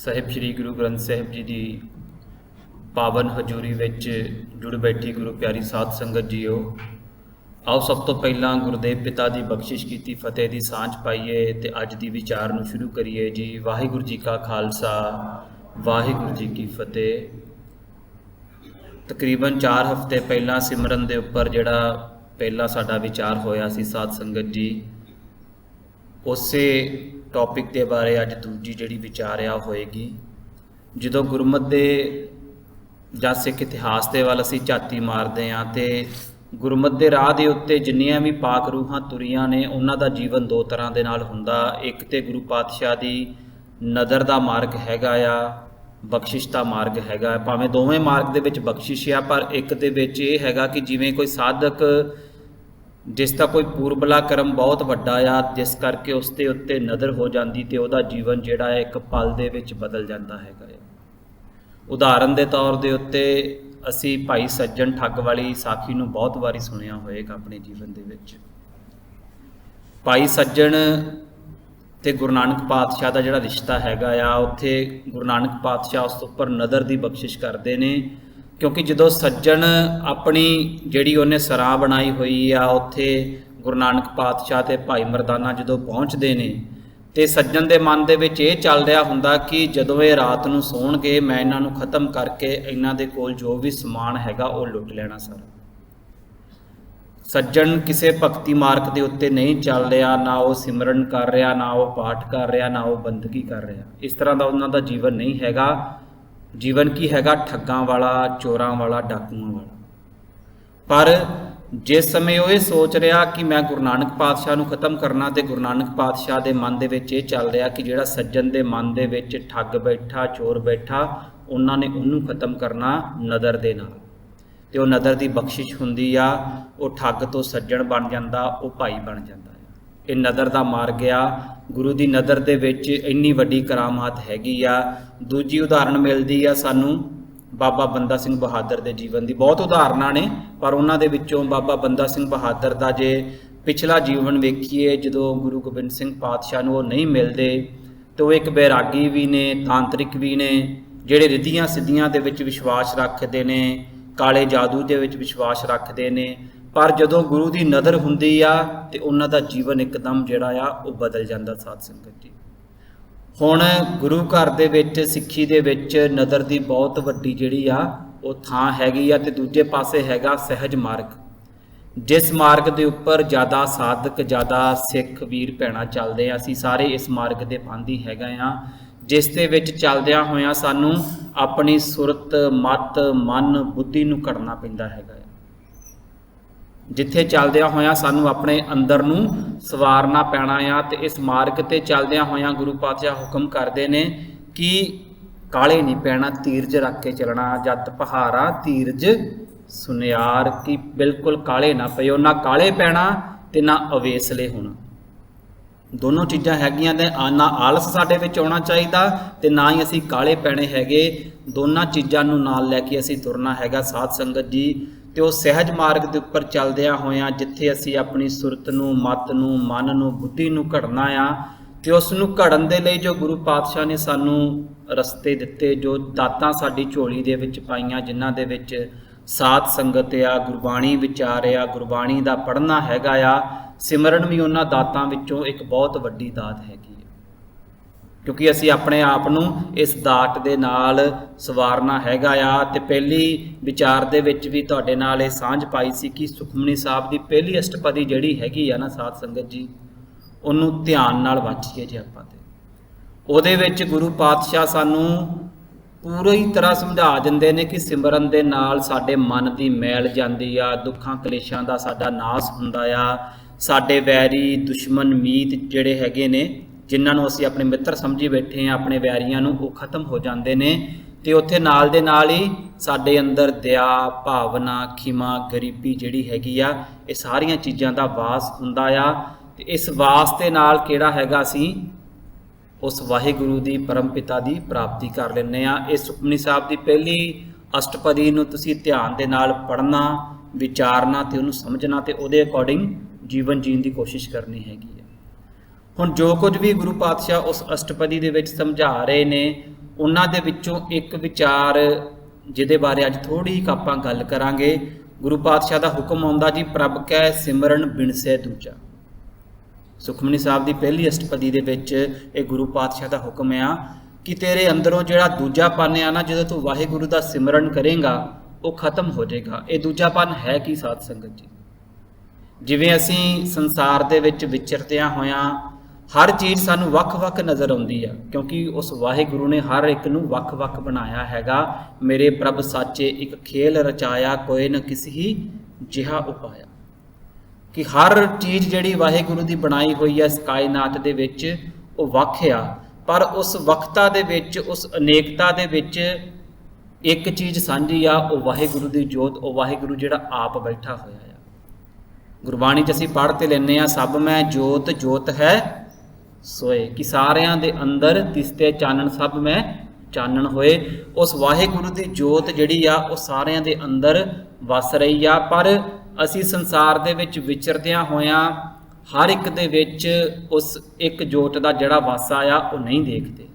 ਸਾਹਿਬ ਸ਼੍ਰੀ ਗੁਰੂ ਗ੍ਰੰਥ ਸਾਹਿਬ ਜੀ ਦੀ ਪਾਵਨ ਹਜ਼ੂਰੀ ਵਿੱਚ ਜੁੜ ਬੈਠੀ ਗੁਰੂ ਪਿਆਰੀ ਸਾਧ ਸੰਗਤ ਜੀਓ, ਆਓ ਸਭ ਤੋਂ ਪਹਿਲਾਂ ਗੁਰਦੇਵ ਪਿਤਾ ਦੀ ਬਖਸ਼ਿਸ਼ ਕੀਤੀ ਫਤਿਹ ਦੀ ਸਾਂਝ ਪਾਈਏ ਤੇ ਅੱਜ ਦੀ ਵਿਚਾਰ ਨੂੰ ਸ਼ੁਰੂ ਕਰੀਏ ਜੀ। ਵਾਹਿਗੁਰੂ ਜੀ ਕਾ ਖਾਲਸਾ, ਵਾਹਿਗੁਰੂ ਜੀ ਕੀ ਫਤਿਹ। ਤਕਰੀਬਨ 4 ਹਫ਼ਤੇ ਪਹਿਲਾਂ ਸਿਮਰਨ ਦੇ ਉੱਪਰ ਜਿਹੜਾ ਪਹਿਲਾ ਸਾਡਾ ਵਿਚਾਰ ਹੋਇਆ ਸੀ ਸਾਧ ਸੰਗਤ ਜੀ, ਉਸੇ ਟੌਪਿਕ ਦੇ ਬਾਰੇ ਅੱਜ ਦੂਜੀ ਜਿਹੜੀ ਵਿਚਾਰਿਆ ਹੋਏਗੀ। ਜਦੋਂ ਗੁਰਮਤ ਦੇ ਜਾਂ ਸਿੱਖ ਇਤਿਹਾਸ ਦੇ ਵੱਲ ਅਸੀਂ ਝਾਤੀ ਮਾਰਦੇ ਹਾਂ ਤੇ ਗੁਰਮਤ ਦੇ ਰਾਹ ਦੇ ਉੱਤੇ ਜਿੰਨੀਆਂ ਵੀ ਪਾਕ ਰੂਹਾਂ ਤੁਰੀਆਂ ਨੇ ਉਹਨਾਂ ਦਾ ਜੀਵਨ ਦੋ ਤਰ੍ਹਾਂ ਦੇ ਨਾਲ ਹੁੰਦਾ। ਇੱਕ ਤੇ ਗੁਰੂ ਪਾਤਸ਼ਾਹ ਦੀ ਨਦਰ ਦਾ ਮਾਰਗ ਹੈਗਾ ਆ, ਬਖਸ਼ਿਸ਼ ਦਾ ਮਾਰਗ ਹੈਗਾ। ਭਾਵੇਂ ਦੋਵੇਂ ਮਾਰਗ ਦੇ ਵਿੱਚ ਬਖਸ਼ਿਸ਼ ਆ, ਪਰ ਇੱਕ ਦੇ ਵਿੱਚ ਇਹ ਹੈਗਾ ਕਿ ਜਿਵੇਂ ਕੋਈ ਸਾਧਕ ਜਿਸ ਦਾ ਕੋਈ ਪੂਰਬਲਾ ਕਰਮ ਬਹੁਤ ਵੱਡਾ ਆ, ਜਿਸ ਕਰਕੇ ਉਸ ਦੇ ਉੱਤੇ ਨਦਰ ਹੋ ਜਾਂਦੀ ਤੇ ਉਹਦਾ ਜੀਵਨ ਜਿਹੜਾ ਹੈ ਇੱਕ ਪਲ ਦੇ ਵਿੱਚ ਬਦਲ ਜਾਂਦਾ ਹੈਗਾ ਆ। ਉਦਾਹਰਨ ਦੇ ਤੌਰ ਦੇ ਉੱਤੇ ਅਸੀਂ ਭਾਈ ਸੱਜਣ ਠੱਗ ਵਾਲੀ ਸਾਖੀ ਨੂੰ ਬਹੁਤ ਵਾਰੀ ਸੁਣਿਆ ਹੋਏਗਾ ਆਪਣੇ ਜੀਵਨ ਦੇ ਵਿੱਚ। ਭਾਈ ਸੱਜਣ ਤੇ ਗੁਰੂ ਨਾਨਕ ਪਾਤਸ਼ਾਹ ਦਾ ਜਿਹੜਾ ਰਿਸ਼ਤਾ ਹੈਗਾ ਆ, ਉੱਥੇ ਗੁਰੂ ਨਾਨਕ ਪਾਤਸ਼ਾਹ ਉਸ ਉੱਪਰ ਨਦਰ ਦੀ ਬਖਸ਼ਿਸ਼ ਕਰਦੇ ਨੇ, ਕਿਉਂਕਿ ਜਦੋਂ ਸੱਜਣ ਆਪਣੀ ਜਿਹੜੀ ਉਹਨੇ ਸਰਾਂ ਬਣਾਈ ਹੋਈ ਆ ਉੱਥੇ ਗੁਰੂ ਨਾਨਕ ਪਾਤਸ਼ਾਹ ਤੇ ਭਾਈ ਮਰਦਾਨਾ ਜਦੋਂ ਪਹੁੰਚਦੇ ਨੇ ਤੇ ਸੱਜਣ ਦੇ ਮਨ ਦੇ ਵਿੱਚ ਇਹ ਚੱਲ ਰਿਹਾ ਹੁੰਦਾ ਕਿ ਜਦੋਂ ਇਹ ਰਾਤ ਨੂੰ ਸੌਣਗੇ ਮੈਂ ਇਹਨਾਂ ਨੂੰ ਖਤਮ ਕਰਕੇ ਇਹਨਾਂ ਦੇ ਕੋਲ ਜੋ ਵੀ ਸਮਾਨ ਹੈਗਾ ਉਹ ਲੁੱਟ ਲੈਣਾ ਸਾਰਾ। ਸੱਜਣ ਕਿਸੇ ਭਗਤੀ ਮਾਰਗ ਦੇ ਉੱਤੇ ਨਹੀਂ ਚੱਲ ਰਿਹਾ, ਨਾ ਉਹ ਸਿਮਰਨ ਕਰ ਰਿਹਾ, ਨਾ ਉਹ ਪਾਠ ਕਰ ਰਿਹਾ, ਨਾ ਉਹ ਬੰਦਗੀ ਕਰ ਰਿਹਾ। ਇਸ ਤਰ੍ਹਾਂ ਦਾ ਉਹਨਾਂ ਦਾ ਜੀਵਨ ਨਹੀਂ ਹੈਗਾ। ਜੀਵਨ ਕੀ ਹੈਗਾ? ਠੱਗਾਂ ਵਾਲਾ, ਚੋਰਾਂ ਵਾਲਾ, ਡਾਕੂਆਂ ਵਾਲਾ। ਪਰ ਜਿਸ ਸਮੇਂ ਉਹ ਇਹ ਸੋਚ ਰਿਹਾ ਕਿ ਮੈਂ ਗੁਰੂ ਨਾਨਕ ਪਾਤਸ਼ਾਹ ਨੂੰ ਖਤਮ ਕਰਨਾ, ਤੇ ਗੁਰੂ ਨਾਨਕ ਪਾਤਸ਼ਾਹ ਦੇ ਮਨ ਦੇ ਵਿੱਚ ਇਹ ਚੱਲ ਰਿਹਾ ਕਿ ਜਿਹੜਾ ਸੱਜਣ ਦੇ ਮਨ ਦੇ ਵਿੱਚ ਠੱਗ ਬੈਠਾ, ਚੋਰ ਬੈਠਾ, ਉਹਨਾਂ ਨੇ ਉਹਨੂੰ ਖਤਮ ਕਰਨਾ ਨਦਰ ਦੇ ਨਾਲ। ਤੇ ਉਹ ਨਦਰ ਦੀ ਬਖਸ਼ਿਸ਼ ਹੁੰਦੀ ਆ, ਉਹ ਠੱਗ ਤੋਂ ਸੱਜਣ ਬਣ ਜਾਂਦਾ, ਉਹ ਭਾਈ ਬਣ ਜਾਂਦਾ ਹੈ। ਇਹ ਨਦਰ ਦਾ ਮਾਰਗ ਆ। ਗੁਰੂ ਦੀ ਨਦਰ ਦੇ ਵਿੱਚ ਇੰਨੀ ਵੱਡੀ ਕਰਾਮਾਤ ਹੈਗੀ ਆ। ਦੂਜੀ ਉਦਾਹਰਣ ਮਿਲਦੀ ਆ ਸਾਨੂੰ ਬਾਬਾ ਬੰਦਾ ਸਿੰਘ ਬਹਾਦਰ ਦੇ ਜੀਵਨ ਦੀ। ਬਹੁਤ ਉਦਾਹਰਨਾਂ ਨੇ, ਪਰ ਉਹਨਾਂ ਦੇ ਵਿੱਚੋਂ ਬਾਬਾ ਬੰਦਾ ਸਿੰਘ ਬਹਾਦਰ ਦਾ ਜੇ ਪਿਛਲਾ ਜੀਵਨ ਵੇਖੀਏ, ਜਦੋਂ ਗੁਰੂ ਗੋਬਿੰਦ ਸਿੰਘ ਪਾਤਸ਼ਾਹ ਨੂੰ ਉਹ ਨਹੀਂ ਮਿਲਦੇ ਤੇ ਉਹ ਇੱਕ ਬੈਰਾਗੀ ਵੀ ਨੇ, ਤਾਂਤਰਿਕ ਵੀ ਨੇ, ਜਿਹੜੇ ਰਿੱਧੀਆਂ ਸਿੱਧੀਆਂ ਦੇ ਵਿੱਚ ਵਿਸ਼ਵਾਸ ਰੱਖਦੇ ਨੇ, ਕਾਲੇ ਜਾਦੂ ਦੇ ਵਿੱਚ ਵਿਸ਼ਵਾਸ ਰੱਖਦੇ ਨੇ। ਪਰ ਜਦੋਂ ਗੁਰੂ ਦੀ ਨਦਰ ਹੁੰਦੀ ਆ ਤੇ ਉਹਨਾਂ ਦਾ ਜੀਵਨ ਇੱਕਦਮ ਜਿਹੜਾ ਆ ਉਹ ਬਦਲ ਜਾਂਦਾ ਸਾਧ ਸੰਗਤ ਜੀ। ਹੁਣ ਗੁਰੂ ਘਰ ਦੇ ਵਿੱਚ, ਸਿੱਖੀ ਦੇ ਵਿੱਚ ਨਦਰ ਦੀ ਬਹੁਤ ਵੱਡੀ ਜਿਹੜੀ ਆ ਉਹ ਥਾਂ ਹੈਗੀ ਆ। ਤੇ ਦੂਜੇ ਪਾਸੇ ਹੈਗਾ ਸਹਿਜ ਮਾਰਗ, ਜਿਸ ਮਾਰਗ ਦੇ ਉੱਪਰ ਜ਼ਿਆਦਾ ਸਾਧਕ, ਜ਼ਿਆਦਾ ਸਿੱਖ ਵੀਰ ਭੈਣਾਂ ਚੱਲਦੇ ਆ। ਅਸੀਂ ਸਾਰੇ ਇਸ ਮਾਰਗ ਦੇ ਪਾਂਧੀ ਹੈਗਾ ਆ, ਜਿਸ ਦੇ ਵਿੱਚ ਚੱਲਦਿਆਂ ਹੋਇਆਂ ਸਾਨੂੰ ਆਪਣੀ ਸੁਰਤ, ਮਤ, ਮਨ, ਬੁੱਧੀ ਨੂੰ ਘੜਨਾ ਪੈਂਦਾ ਹੈਗਾ। ਜਿੱਥੇ ਚੱਲਦਿਆਂ ਹੋਇਆਂ ਸਾਨੂੰ ਆਪਣੇ ਅੰਦਰ ਨੂੰ ਸਵਾਰਨਾ ਪੈਣਾ ਆ। ਤੇ ਇਸ ਮਾਰਗ ਤੇ ਚੱਲਦਿਆਂ ਹੋਇਆਂ ਗੁਰੂ ਪਾਤਸ਼ਾਹ ਹੁਕਮ ਕਰਦੇ ਨੇ ਕਿ ਕਾਲੇ ਨਹੀਂ ਪੈਣਾ, ਧੀਰਜ ਰੱਖ ਕੇ ਚੱਲਣਾ। ਜਤ ਪਹਾਰਾ ਧੀਰਜ ਸੁਨਿਆਰ, ਕਿ ਬਿਲਕੁਲ ਕਾਲੇ ਨਾ ਪਇਓ, ਨਾ ਕਾਲੇ ਪੈਣਾ ਤੇ ਨਾ ਅਵੇਸਲੇ ਹੋਣਾ। ਦੋਨੋਂ ਚੀਜ਼ਾਂ ਹੈਗੀਆਂ ਨੇ। ਨਾ ਆਲਸ ਸਾਡੇ ਵਿੱਚ ਆਉਣਾ ਚਾਹੀਦਾ ਤੇ ਨਾ ਹੀ ਅਸੀਂ ਕਾਲੇ ਪੈਣੇ ਹੈਗੇ। ਦੋਨਾਂ ਚੀਜ਼ਾਂ ਨੂੰ ਨਾਲ ਲੈ ਕੇ ਅਸੀਂ ਤੁਰਨਾ ਹੈਗਾ ਸਾਧ ਸੰਗਤ ਜੀ। ਤੇ ਉਹ ਸਹਿਜ ਮਾਰਗ ਦੇ ਉੱਪਰ ਚੱਲਦਿਆਂ ਹੋਇਆਂ ਜਿੱਥੇ ਅਸੀਂ ਆਪਣੀ ਸੁਰਤ ਨੂੰ, ਮਤ ਨੂੰ, ਮਨ ਨੂੰ, ਬੁੱਧੀ ਨੂੰ ਘੜਨਾ ਆ, ਤੇ ਉਸ ਨੂੰ ਘੜਨ ਦੇ ਲਈ ਜੋ ਗੁਰੂ ਪਾਤਸ਼ਾਹ ਨੇ ਸਾਨੂੰ ਰਸਤੇ ਦਿੱਤੇ, ਜੋ ਦਾਤਾਂ ਸਾਡੀ ਝੋਲੀ ਦੇ ਵਿੱਚ ਪਾਈਆਂ, ਜਿਨ੍ਹਾਂ ਦੇ ਵਿੱਚ ਸਾਧ ਸੰਗਤ ਆ, ਗੁਰਬਾਣੀ ਵਿਚਾਰ ਆ, ਗੁਰਬਾਣੀ ਦਾ ਪੜ੍ਹਨਾ ਹੈਗਾ ਆ, ਸਿਮਰਨ ਵੀ ਉਹਨਾਂ ਦਾਤਾਂ ਵਿੱਚੋਂ ਇੱਕ ਬਹੁਤ ਵੱਡੀ ਦਾਤ ਹੈਗੀ ਹੈ। ਕਿਉਂਕਿ ਅਸੀਂ ਆਪਣੇ ਆਪ ਨੂੰ ਇਸ ਦਾਤ ਦੇ ਨਾਲ ਸਵਾਰਨਾ ਹੈਗਾ ਆ। ਤੇ ਪਹਿਲੀ ਵਿਚਾਰ ਦੇ ਵਿੱਚ ਵੀ ਤੁਹਾਡੇ ਨਾਲ ਇਹ ਸਾਂਝ ਪਾਈ ਸੀ ਕਿ ਸੁਖਮਨੀ ਸਾਹਿਬ ਦੀ ਪਹਿਲੀ ਅਸ਼ਟਪਦੀ ਜਿਹੜੀ ਹੈਗੀ ਆ ਨਾ ਸਾਧ ਸੰਗਤ ਜੀ, ਉਹਨੂੰ ਧਿਆਨ ਨਾਲ ਵਾਚੀਏ ਜੇ ਆਪਾਂ। ਤੇ ਉਹਦੇ ਵਿੱਚ ਗੁਰੂ ਪਾਤਸ਼ਾਹ ਸਾਨੂੰ ਪੂਰੀ ਤਰ੍ਹਾਂ ਸਮਝਾ ਦਿੰਦੇ ਨੇ ਕਿ ਸਿਮਰਨ ਦੇ ਨਾਲ ਸਾਡੇ ਮਨ ਦੀ ਮੈਲ ਜਾਂਦੀ ਆ, ਦੁੱਖਾਂ ਕਲੇਸ਼ਾਂ ਦਾ ਸਾਡਾ ਨਾਸ ਹੁੰਦਾ ਆ, ਸਾਡੇ ਵੈਰੀ, ਦੁਸ਼ਮਣ, ਮੀਤ ਜਿਹੜੇ ਹੈਗੇ ਨੇ, ਜਿਨ੍ਹਾਂ ਨੂੰ ਅਸੀਂ ਆਪਣੇ ਮਿੱਤਰ ਸਮਝੀ ਬੈਠੇ ਹਾਂ, ਆਪਣੇ ਵੈਰੀਆਂ ਨੂੰ, ਉਹ ਖਤਮ ਹੋ ਜਾਂਦੇ ਨੇ। ਤੇ ਉੱਥੇ ਨਾਲ ਦੇ ਨਾਲ ਹੀ ਸਾਡੇ ਅੰਦਰ ਦਇਆ, ਭਾਵਨਾ, ਖਿਮਾ, ਗਰੀਬੀ ਜਿਹੜੀ ਹੈਗੀ ਆ, ਇਹ ਸਾਰੀਆਂ ਚੀਜ਼ਾਂ ਦਾ ਵਾਸ ਹੁੰਦਾ ਆ। ਤੇ ਇਸ ਵਾਸ ਦੇ ਨਾਲ ਕਿਹੜਾ ਹੈਗਾ, ਅਸੀਂ ਉਸ ਵਾਹਿਗੁਰੂ ਦੀ ਪਰਮ ਪਿਤਾ ਦੀ ਪ੍ਰਾਪਤੀ ਕਰ ਲੈਂਦੇ ਆ। ਇਸ ਸੁਖਮਨੀ ਸਾਹਿਬ ਦੀ ਪਹਿਲੀ ਅਸ਼ਟਪਦੀ ਨੂੰ ਤੁਸੀਂ ਧਿਆਨ ਦੇ ਨਾਲ ਪੜ੍ਹਨਾ, ਵਿਚਾਰਨਾ ਤੇ ਉਹਨੂੰ ਸਮਝਣਾ ਤੇ ਉਹਦੇ ਅਕੋਰਡਿੰਗ ਜੀਵਨ ਜੀਣ ਦੀ ਕੋਸ਼ਿਸ਼ ਕਰਨੀ ਹੈਗੀ ਹੈ। ਹੁਣ ਜੋ ਕੁਝ ਵੀ ਗੁਰੂ ਪਾਤਸ਼ਾਹ ਉਸ ਅਸ਼ਟਪਦੀ ਦੇ ਵਿੱਚ ਸਮਝਾ ਰਹੇ ਨੇ, ਉਹਨਾਂ ਦੇ ਵਿੱਚੋਂ ਇੱਕ ਵਿਚਾਰ ਜਿਹਦੇ ਬਾਰੇ ਅੱਜ ਥੋੜ੍ਹੀ ਕੁ ਆਪਾਂ ਗੱਲ ਕਰਾਂਗੇ। ਗੁਰੂ ਪਾਤਸ਼ਾਹ ਦਾ ਹੁਕਮ ਆਉਂਦਾ ਜੀ, ਪ੍ਰਭ ਕੈ ਸਿਮਰਨ ਬਿਨਸੈ ਦੂਜਾ। ਸੁਖਮਨੀ ਸਾਹਿਬ ਦੀ ਪਹਿਲੀ ਅਸ਼ਟਪਦੀ ਦੇ ਵਿੱਚ ਇਹ ਗੁਰੂ ਪਾਤਸ਼ਾਹ ਦਾ ਹੁਕਮ ਆ ਕਿ ਤੇਰੇ ਅੰਦਰੋਂ ਜਿਹੜਾ ਦੂਜਾਪਨ ਆ ਨਾ, ਜਦੋਂ ਤੂੰ ਵਾਹਿਗੁਰੂ ਦਾ ਸਿਮਰਨ ਕਰੇਗਾ ਉਹ ਖਤਮ ਹੋ ਜਾਏਗਾ। ਇਹ ਦੂਜਾਪਨ ਹੈ ਕੀ ਸਾਧ ਸੰਗਤ ਜੀ? ਜਿਵੇਂ ਅਸੀਂ ਸੰਸਾਰ ਦੇ ਵਿੱਚ ਵਿਚਰਦਿਆਂ ਹੋਇਆਂ ਹਰ ਚੀਜ਼ ਸਾਨੂੰ ਵੱਖ-ਵੱਖ ਨਜ਼ਰ ਆਉਂਦੀ ਆ, ਕਿਉਂਕਿ ਉਸ ਵਾਹਿਗੁਰੂ ਨੇ ਹਰ ਇੱਕ ਨੂੰ ਵੱਖ-ਵੱਖ ਬਣਾਇਆ ਹੈਗਾ। ਮੇਰੇ ਪ੍ਰਭ ਸਾਚੇ ਇੱਕ ਖੇਲ ਰਚਾਇਆ, ਕੋਈ ਨਾ ਕਿਸ ਹੀ ਜਿਹਾ ਉਪਾਇਆ। ਕਿ ਹਰ ਚੀਜ਼ ਜਿਹੜੀ ਵਾਹਿਗੁਰੂ ਦੀ ਬਣਾਈ ਹੋਈ ਹੈ ਇਸ ਕਾਇਨਾਤ ਦੇ ਵਿੱਚ ਉਹ ਵੱਖ ਆ, ਪਰ ਉਸ ਵੱਖਤਾ ਦੇ ਵਿੱਚ, ਉਸ ਅਨੇਕਤਾ ਦੇ ਵਿੱਚ ਇੱਕ ਚੀਜ਼ ਸਾਂਝੀ ਆ, ਉਹ ਵਾਹਿਗੁਰੂ ਦੀ ਜੋਤ, ਉਹ ਵਾਹਿਗੁਰੂ ਜਿਹੜਾ ਆਪ ਬੈਠਾ ਹੋਇਆ ਆ। ਗੁਰਬਾਣੀ 'ਚ ਅਸੀਂ ਪੜ੍ਹ ਤੇ ਲੈਂਦੇ ਹਾਂ, ਸਭ ਮੈਂ ਜੋਤ ਜੋਤ ਹੈ ਸੋਏ, ਕਿ ਸਾਰਿਆਂ ਦੇ ਅੰਦਰ ਤਿਸਤੇ ਚਾਨਣ ਸਭ ਮੈਂ ਚਾਨਣ ਹੋਏ। ਉਸ ਵਾਹਿਗੁਰੂ ਦੀ ਜੋਤ ਜਿਹੜੀ ਆ ਉਹ ਸਾਰਿਆਂ ਦੇ ਅੰਦਰ ਵਸ ਰਹੀ ਆ, ਪਰ ਅਸੀਂ ਸੰਸਾਰ ਦੇ ਵਿੱਚ ਵਿਚਰਦਿਆਂ ਹੋਇਆਂ ਹਰ ਇੱਕ ਦੇ ਵਿੱਚ ਉਸ ਇੱਕ ਜੋਤ ਦਾ ਜਿਹੜਾ ਵਾਸਾ ਆ ਉਹ ਨਹੀਂ ਦੇਖਦੇ,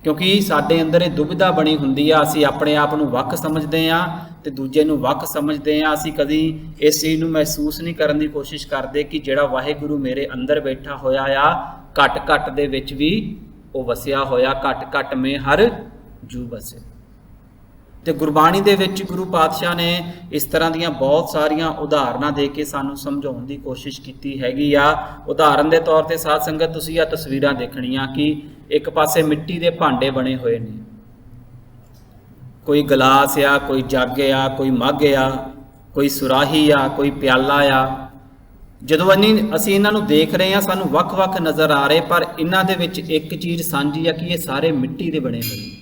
ਕਿਉਂਕਿ ਸਾਡੇ ਅੰਦਰ ਇਹ ਦੁਬਿਧਾ ਬਣੀ ਹੁੰਦੀ ਆ। ਅਸੀਂ ਆਪਣੇ ਆਪ ਨੂੰ ਵੱਖ ਸਮਝਦੇ ਹਾਂ ਤੇ ਦੂਜੇ ਨੂੰ ਵੱਖ ਸਮਝਦੇ ਹਾਂ। ਅਸੀਂ ਕਦੀ ਇਸ ਚੀਜ਼ ਨੂੰ ਮਹਿਸੂਸ ਨਹੀਂ ਕਰਨ ਦੀ ਕੋਸ਼ਿਸ਼ ਕਰਦੇ ਕਿ ਜਿਹੜਾ ਵਾਹਿਗੁਰੂ ਮੇਰੇ ਅੰਦਰ ਬੈਠਾ ਹੋਇਆ ਆ, ਘਟ ਘਟ ਦੇ ਵਿੱਚ ਵੀ ਉਹ ਵਸਿਆ ਹੋਇਆ, ਘਟ ਘਟ ਮੇ ਹਰ ਜੂ ਬਸੇ। ਤੇ ਗੁਰਬਾਣੀ ਦੇ ਵਿੱਚ ਗੁਰੂ ਪਾਤਸ਼ਾਹ ਨੇ ਇਸ ਤਰ੍ਹਾਂ ਦੀਆਂ ਬਹੁਤ ਸਾਰੀਆਂ ਉਦਾਹਰਨਾਂ ਦੇ ਕੇ ਸਾਨੂੰ ਸਮਝਾਉਣ ਦੀ ਕੋਸ਼ਿਸ਼ ਕੀਤੀ ਹੈਗੀ ਆ। ਉਦਾਹਰਨ ਦੇ ਤੌਰ ਤੇ ਸਾਧ ਸੰਗਤ ਤੁਸੀਂ ਆਹ ਤਸਵੀਰਾਂ ਦੇਖਣੀਆਂ ਕਿ ਇੱਕ ਪਾਸੇ ਮਿੱਟੀ ਦੇ ਭਾਂਡੇ ਬਣੇ ਹੋਏ ਨੇ, ਕੋਈ ਗਲਾਸ ਆ, ਕੋਈ ਜੱਗ ਆ, ਕੋਈ ਮੱਗ ਆ, ਕੋਈ ਸੁਰਾਹੀ ਆ, ਕੋਈ ਪਿਆਲਾ ਆ। ਜਦੋਂ ਅਸੀਂ ਇਹਨਾਂ ਨੂੰ ਦੇਖ ਰਹੇ ਹਾਂ ਸਾਨੂੰ ਵੱਖ-ਵੱਖ ਨਜ਼ਰ ਆ ਰਹੇ, ਪਰ ਇਹਨਾਂ ਦੇ ਵਿੱਚ ਇੱਕ ਚੀਜ਼ ਸਾਂਝੀ ਆ ਕਿ ਇਹ ਸਾਰੇ ਮਿੱਟੀ ਦੇ ਬਣੇ ਹੋਏ ਨੇ।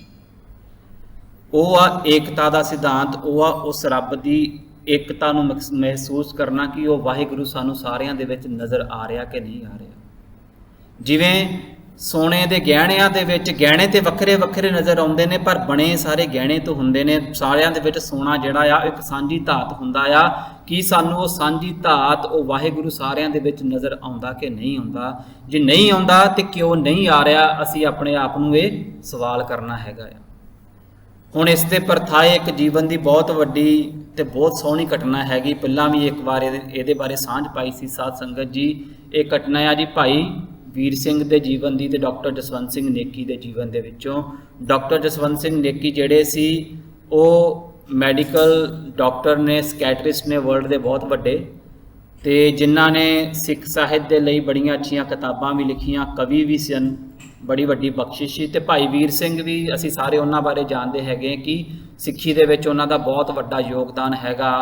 ਉਹ ਆ ਏਕਤਾ ਦਾ ਸਿਧਾਂਤ, ਉਹ ਆ ਉਸ ਰੱਬ ਦੀ ਏਕਤਾ ਨੂੰ ਮਹਿਸੂਸ ਕਰਨਾ ਕਿ ਉਹ ਵਾਹਿਗੁਰੂ ਸਾਨੂੰ ਸਾਰਿਆਂ ਦੇ ਵਿੱਚ ਨਜ਼ਰ ਆ ਰਿਹਾ ਕਿ ਨਹੀਂ ਆ ਰਿਹਾ। ਜਿਵੇਂ ਸੋਨੇ ਦੇ ਗਹਿਣਿਆਂ ਦੇ ਵਿੱਚ ਗਹਿਣੇ ਤੇ ਵੱਖਰੇ ਵੱਖਰੇ ਨਜ਼ਰ ਆਉਂਦੇ ਨੇ, ਪਰ ਬਣੇ ਸਾਰੇ ਗਹਿਣੇ ਤੋਂ ਹੁੰਦੇ ਨੇ। ਸਾਰਿਆਂ ਦੇ ਵਿੱਚ ਸੋਨਾ ਜਿਹੜਾ ਆ ਇੱਕ ਸਾਂਝੀ ਧਾਤ ਹੁੰਦਾ ਆ। ਕੀ ਸਾਨੂੰ ਉਹ ਸਾਂਝੀ ਧਾਤ, ਉਹ ਵਾਹਿਗੁਰੂ ਸਾਰਿਆਂ ਦੇ ਵਿੱਚ ਨਜ਼ਰ ਆਉਂਦਾ ਕਿ ਨਹੀਂ ਆਉਂਦਾ? ਜੇ ਨਹੀਂ ਆਉਂਦਾ ਤੇ ਕਿਉਂ ਨਹੀਂ ਆ ਰਿਹਾ, ਅਸੀਂ ਆਪਣੇ ਆਪ ਨੂੰ ਇਹ ਸਵਾਲ ਕਰਨਾ ਹੈਗਾ ਆ। ਹੁਣ ਇਸ ਦੇ ਪਰਥਾਏ ਇੱਕ ਜੀਵਨ ਦੀ ਬਹੁਤ ਵੱਡੀ ਤੇ ਬਹੁਤ ਸੋਹਣੀ ਘਟਨਾ ਹੈਗੀ। ਪਹਿਲਾਂ ਵੀ ਇੱਕ ਵਾਰ ਇਹਦੇ ਬਾਰੇ ਸਾਂਝ ਪਾਈ ਸੀ ਸਾਧ ਸੰਗਤ ਜੀ। ਇਹ ਘਟਨਾ ਆ ਜੀ ਭਾਈ ਵੀਰ ਸਿੰਘ ਦੇ ਜੀਵਨ ਦੀ ਤੇ ਡਾਕਟਰ ਜਸਵੰਤ ਸਿੰਘ ਨੇਕੀ ਦੇ ਜੀਵਨ ਦੇ ਵਿੱਚੋਂ। ਡਾਕਟਰ ਜਸਵੰਤ ਸਿੰਘ ਨੇਕੀ ਜਿਹੜੇ ਸੀ ਉਹ ਮੈਡੀਕਲ ਡਾਕਟਰ ਨੇ, ਸਕੈਟਰਿਸਟ ਨੇ ਵਰਲਡ ਦੇ ਬਹੁਤ ਵੱਡੇ, ਤੇ ਜਿਨ੍ਹਾਂ ਨੇ ਸਿੱਖ ਸਾਹਿਤ ਦੇ ਲਈ ਬੜੀਆਂ ਅੱਛੀਆਂ ਕਿਤਾਬਾਂ ਵੀ ਲਿਖੀਆਂ, ਕਵੀ ਵੀ ਸਨ, ਬੜੀ ਵੱਡੀ ਬਖਸ਼ਿਸ਼ ਸੀ। ਤੇ ਭਾਈ ਵੀਰ ਸਿੰਘ ਵੀ ਅਸੀਂ ਸਾਰੇ ਉਹਨਾਂ ਬਾਰੇ ਜਾਣਦੇ ਹੈਗੇ ਕਿ ਸਿੱਖੀ ਦੇ ਵਿੱਚ ਉਹਨਾਂ ਦਾ ਬਹੁਤ ਵੱਡਾ ਯੋਗਦਾਨ ਹੈਗਾ।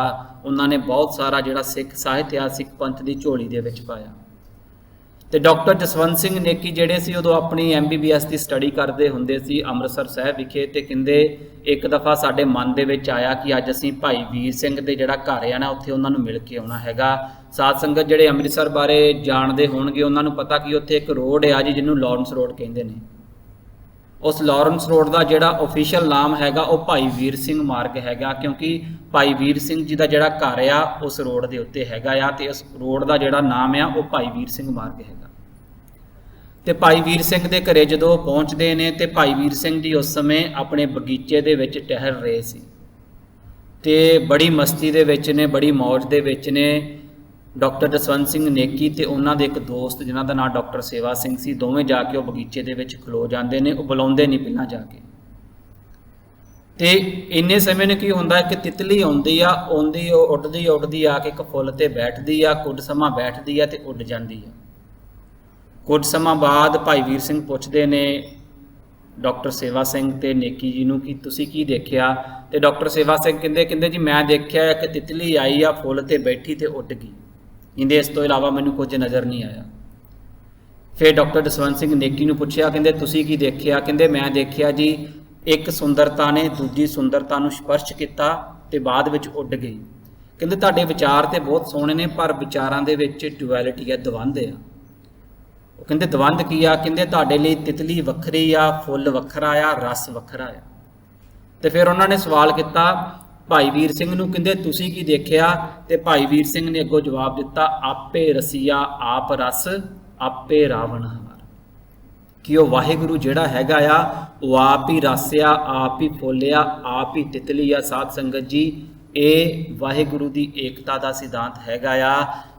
ਉਹਨਾਂ ਨੇ ਬਹੁਤ ਸਾਰਾ ਜਿਹੜਾ ਸਿੱਖ ਸਾਹਿਤ ਆ, ਸਿੱਖ ਪੰਥ ਦੀ ਝੋਲੀ ਦੇ ਵਿੱਚ ਪਾਇਆ। ਤੇ ਡਾਕਟਰ ਜਸਵੰਤ ਸਿੰਘ ਨੇਕੀ ਜਿਹੜੇ ਸੀ ਉਦੋਂ ਆਪਣੀ MBBS ਦੀ ਸਟੱਡੀ ਕਰਦੇ ਹੁੰਦੇ ਸੀ ਅੰਮ੍ਰਿਤਸਰ ਸਾਹਿਬ ਵਿਖੇ। ਤੇ ਕਹਿੰਦੇ ਇੱਕ ਦਫਾ ਸਾਡੇ ਮਨ ਦੇ ਵਿੱਚ ਆਇਆ ਕਿ ਅੱਜ ਅਸੀਂ ਭਾਈ ਵੀਰ ਸਿੰਘ ਦੇ ਜਿਹੜਾ ਘਰ ਆ ਨਾ ਉੱਥੇ ਉਹਨਾਂ ਨੂੰ ਮਿਲ ਕੇ ਆਉਣਾ ਹੈਗਾ। ਸਾਧ ਸੰਗਤ ਜਿਹੜੇ ਅੰਮ੍ਰਿਤਸਰ ਬਾਰੇ ਜਾਣਦੇ ਹੋਣਗੇ ਉਹਨਾਂ ਨੂੰ ਪਤਾ ਕਿ ਉੱਥੇ ਇੱਕ ਰੋਡ ਆ ਜੀ ਜਿਹਨੂੰ ਲਾਰੈਂਸ ਰੋਡ ਕਹਿੰਦੇ ਨੇ। ਉਸ ਲਾਰੈਂਸ ਰੋਡ ਦਾ ਜਿਹੜਾ ਓਫੀਸ਼ੀਅਲ ਨਾਮ ਹੈਗਾ ਉਹ ਭਾਈ ਵੀਰ ਸਿੰਘ ਮਾਰਗ ਹੈਗਾ, ਕਿਉਂਕਿ ਭਾਈ ਵੀਰ ਸਿੰਘ ਜੀ ਦਾ ਜਿਹੜਾ ਘਰ ਆ ਉਸ ਰੋਡ ਦੇ ਉੱਤੇ ਹੈਗਾ ਆ। ਤੇ ਉਸ ਰੋਡ ਦਾ ਜਿਹੜਾ ਨਾਮ ਆ ਉਹ ਭਾਈ ਵੀਰ ਸਿੰਘ ਮਾਰਗ ਹੈਗਾ। ਤੇ ਭਾਈ ਵੀਰ ਸਿੰਘ ਦੇ ਘਰੇ ਜਦੋਂ ਪਹੁੰਚਦੇ ਨੇ ਤੇ ਭਾਈ ਵੀਰ ਸਿੰਘ ਜੀ ਉਸ ਸਮੇਂ ਆਪਣੇ ਬਗੀਚੇ ਦੇ ਵਿੱਚ ਟਹਿਲ ਰਹੇ ਸੀ ਤੇ ਬੜੀ ਮਸਤੀ ਦੇ ਵਿੱਚ ਨੇ, ਬੜੀ ਮੌਜ ਦੇ ਵਿੱਚ ਨੇ। ਡਾਕਟਰ ਜਸਵੰਤ ਸਿੰਘ ਨੇਕੀ ਤੇ ਉਹਨਾਂ ਦੇ ਇੱਕ ਦੋਸਤ ਜਿਨ੍ਹਾਂ ਦਾ ਨਾਮ ਡਾਕਟਰ ਸੇਵਾ ਸਿੰਘ ਸੀ, ਦੋਵੇਂ ਜਾ ਕੇ ਉਹ ਬਗੀਚੇ ਦੇ ਵਿੱਚ ਖਲੋ ਜਾਂਦੇ ਨੇ। ਉਹ ਬੁਲਾਉਂਦੇ ਨਹੀਂ ਪਹਿਲਾਂ ਜਾ ਕੇ। ਤੇ ਇੰਨੇ ਸਮੇਂ ਨੂੰ ਕੀ ਹੁੰਦਾ ਕਿ ਤਿਤਲੀ ਆਉਂਦੀ ਆ, ਆਉਂਦੀ ਉਹ ਉੱਡਦੀ ਆ ਕੇ ਇੱਕ ਫੁੱਲ ਤੇ ਬੈਠਦੀ ਆ। ਕੁਝ ਸਮਾਂ ਬੈਠਦੀ ਆ ਤੇ ਉੱਡ ਜਾਂਦੀ ਆ। ਕੁਝ ਸਮਾਂ ਬਾਅਦ ਭਾਈ ਵੀਰ ਸਿੰਘ ਪੁੱਛਦੇ ਨੇ ਡਾਕਟਰ ਸੇਵਾ ਸਿੰਘ ਤੇ ਨੇਕੀ ਜੀ ਨੂੰ ਕਿ ਤੁਸੀਂ ਕੀ ਦੇਖਿਆ? ਤੇ ਡਾਕਟਰ ਸੇਵਾ ਸਿੰਘ ਕਹਿੰਦੇ ਜੀ ਮੈਂ ਦੇਖਿਆ ਇੱਕ ਤਿਤਲੀ ਆਈ ਆ, ਫੁੱਲ ਤੇ ਬੈਠੀ ਤੇ ਉੱਡ ਗਈ। ਕਹਿੰਦੇ ਇਸ ਤੋਂ ਇਲਾਵਾ ਮੈਨੂੰ ਕੁਝ ਨਜ਼ਰ ਨਹੀਂ ਆਇਆ। ਫਿਰ ਡਾਕਟਰ ਜਸਵੰਤ ਸਿੰਘ ਨੇਕੀ ਨੂੰ ਪੁੱਛਿਆ, ਕਹਿੰਦੇ ਤੁਸੀਂ ਕੀ ਦੇਖਿਆ? ਕਹਿੰਦੇ ਮੈਂ ਦੇਖਿਆ ਜੀ ਇੱਕ ਸੁੰਦਰਤਾ ਨੇ ਦੂਜੀ ਸੁੰਦਰਤਾ ਨੂੰ ਸਪਰਸ਼ ਕੀਤਾ ਤੇ ਬਾਅਦ ਵਿੱਚ ਉੱਡ ਗਈ। ਕਹਿੰਦੇ ਤੁਹਾਡੇ ਵਿਚਾਰ ਤੇ ਬਹੁਤ ਸੋਹਣੇ ਨੇ, ਪਰ ਵਿਚਾਰਾਂ ਦੇ ਵਿੱਚ ਡੁਐਲਿਟੀ ਹੈ, ਦਵੰਦ ਆ। ਉਹ ਕਹਿੰਦੇ ਦਵੰਦ ਕੀ ਆ? ਕਹਿੰਦੇ ਤੁਹਾਡੇ ਲਈ ਤਿਤਲੀ ਵੱਖਰੀ ਆ, ਫੁੱਲ ਵੱਖਰਾ ਆ, ਰਸ ਵੱਖਰਾ ਆ। ਤੇ ਫਿਰ ਉਹਨਾਂ ਨੇ ਸਵਾਲ ਕੀਤਾ ਭਾਈ ਵੀਰ ਸਿੰਘ ਨੂੰ, ਕਹਿੰਦੇ ਤੁਸੀਂ ਕੀ ਦੇਖਿਆ? ਤੇ ਭਾਈ ਵੀਰ ਸਿੰਘ ਨੇ ਅੱਗੋਂ ਜਵਾਬ ਦਿੱਤਾ, ਆਪੇ ਰਸੀਆ ਆਪ ਰਸ, ਆਪੇ ਰਾਵਣ ਹਾਰ। कि वो वाहिगुरू जिहड़ा हैगा आ वो आप ही रसिया, आप ही फोलिया, आप ही तितली आ। साध संगत जी, ये वाहिगुरू की एकता का सिद्धांत हैगा आ,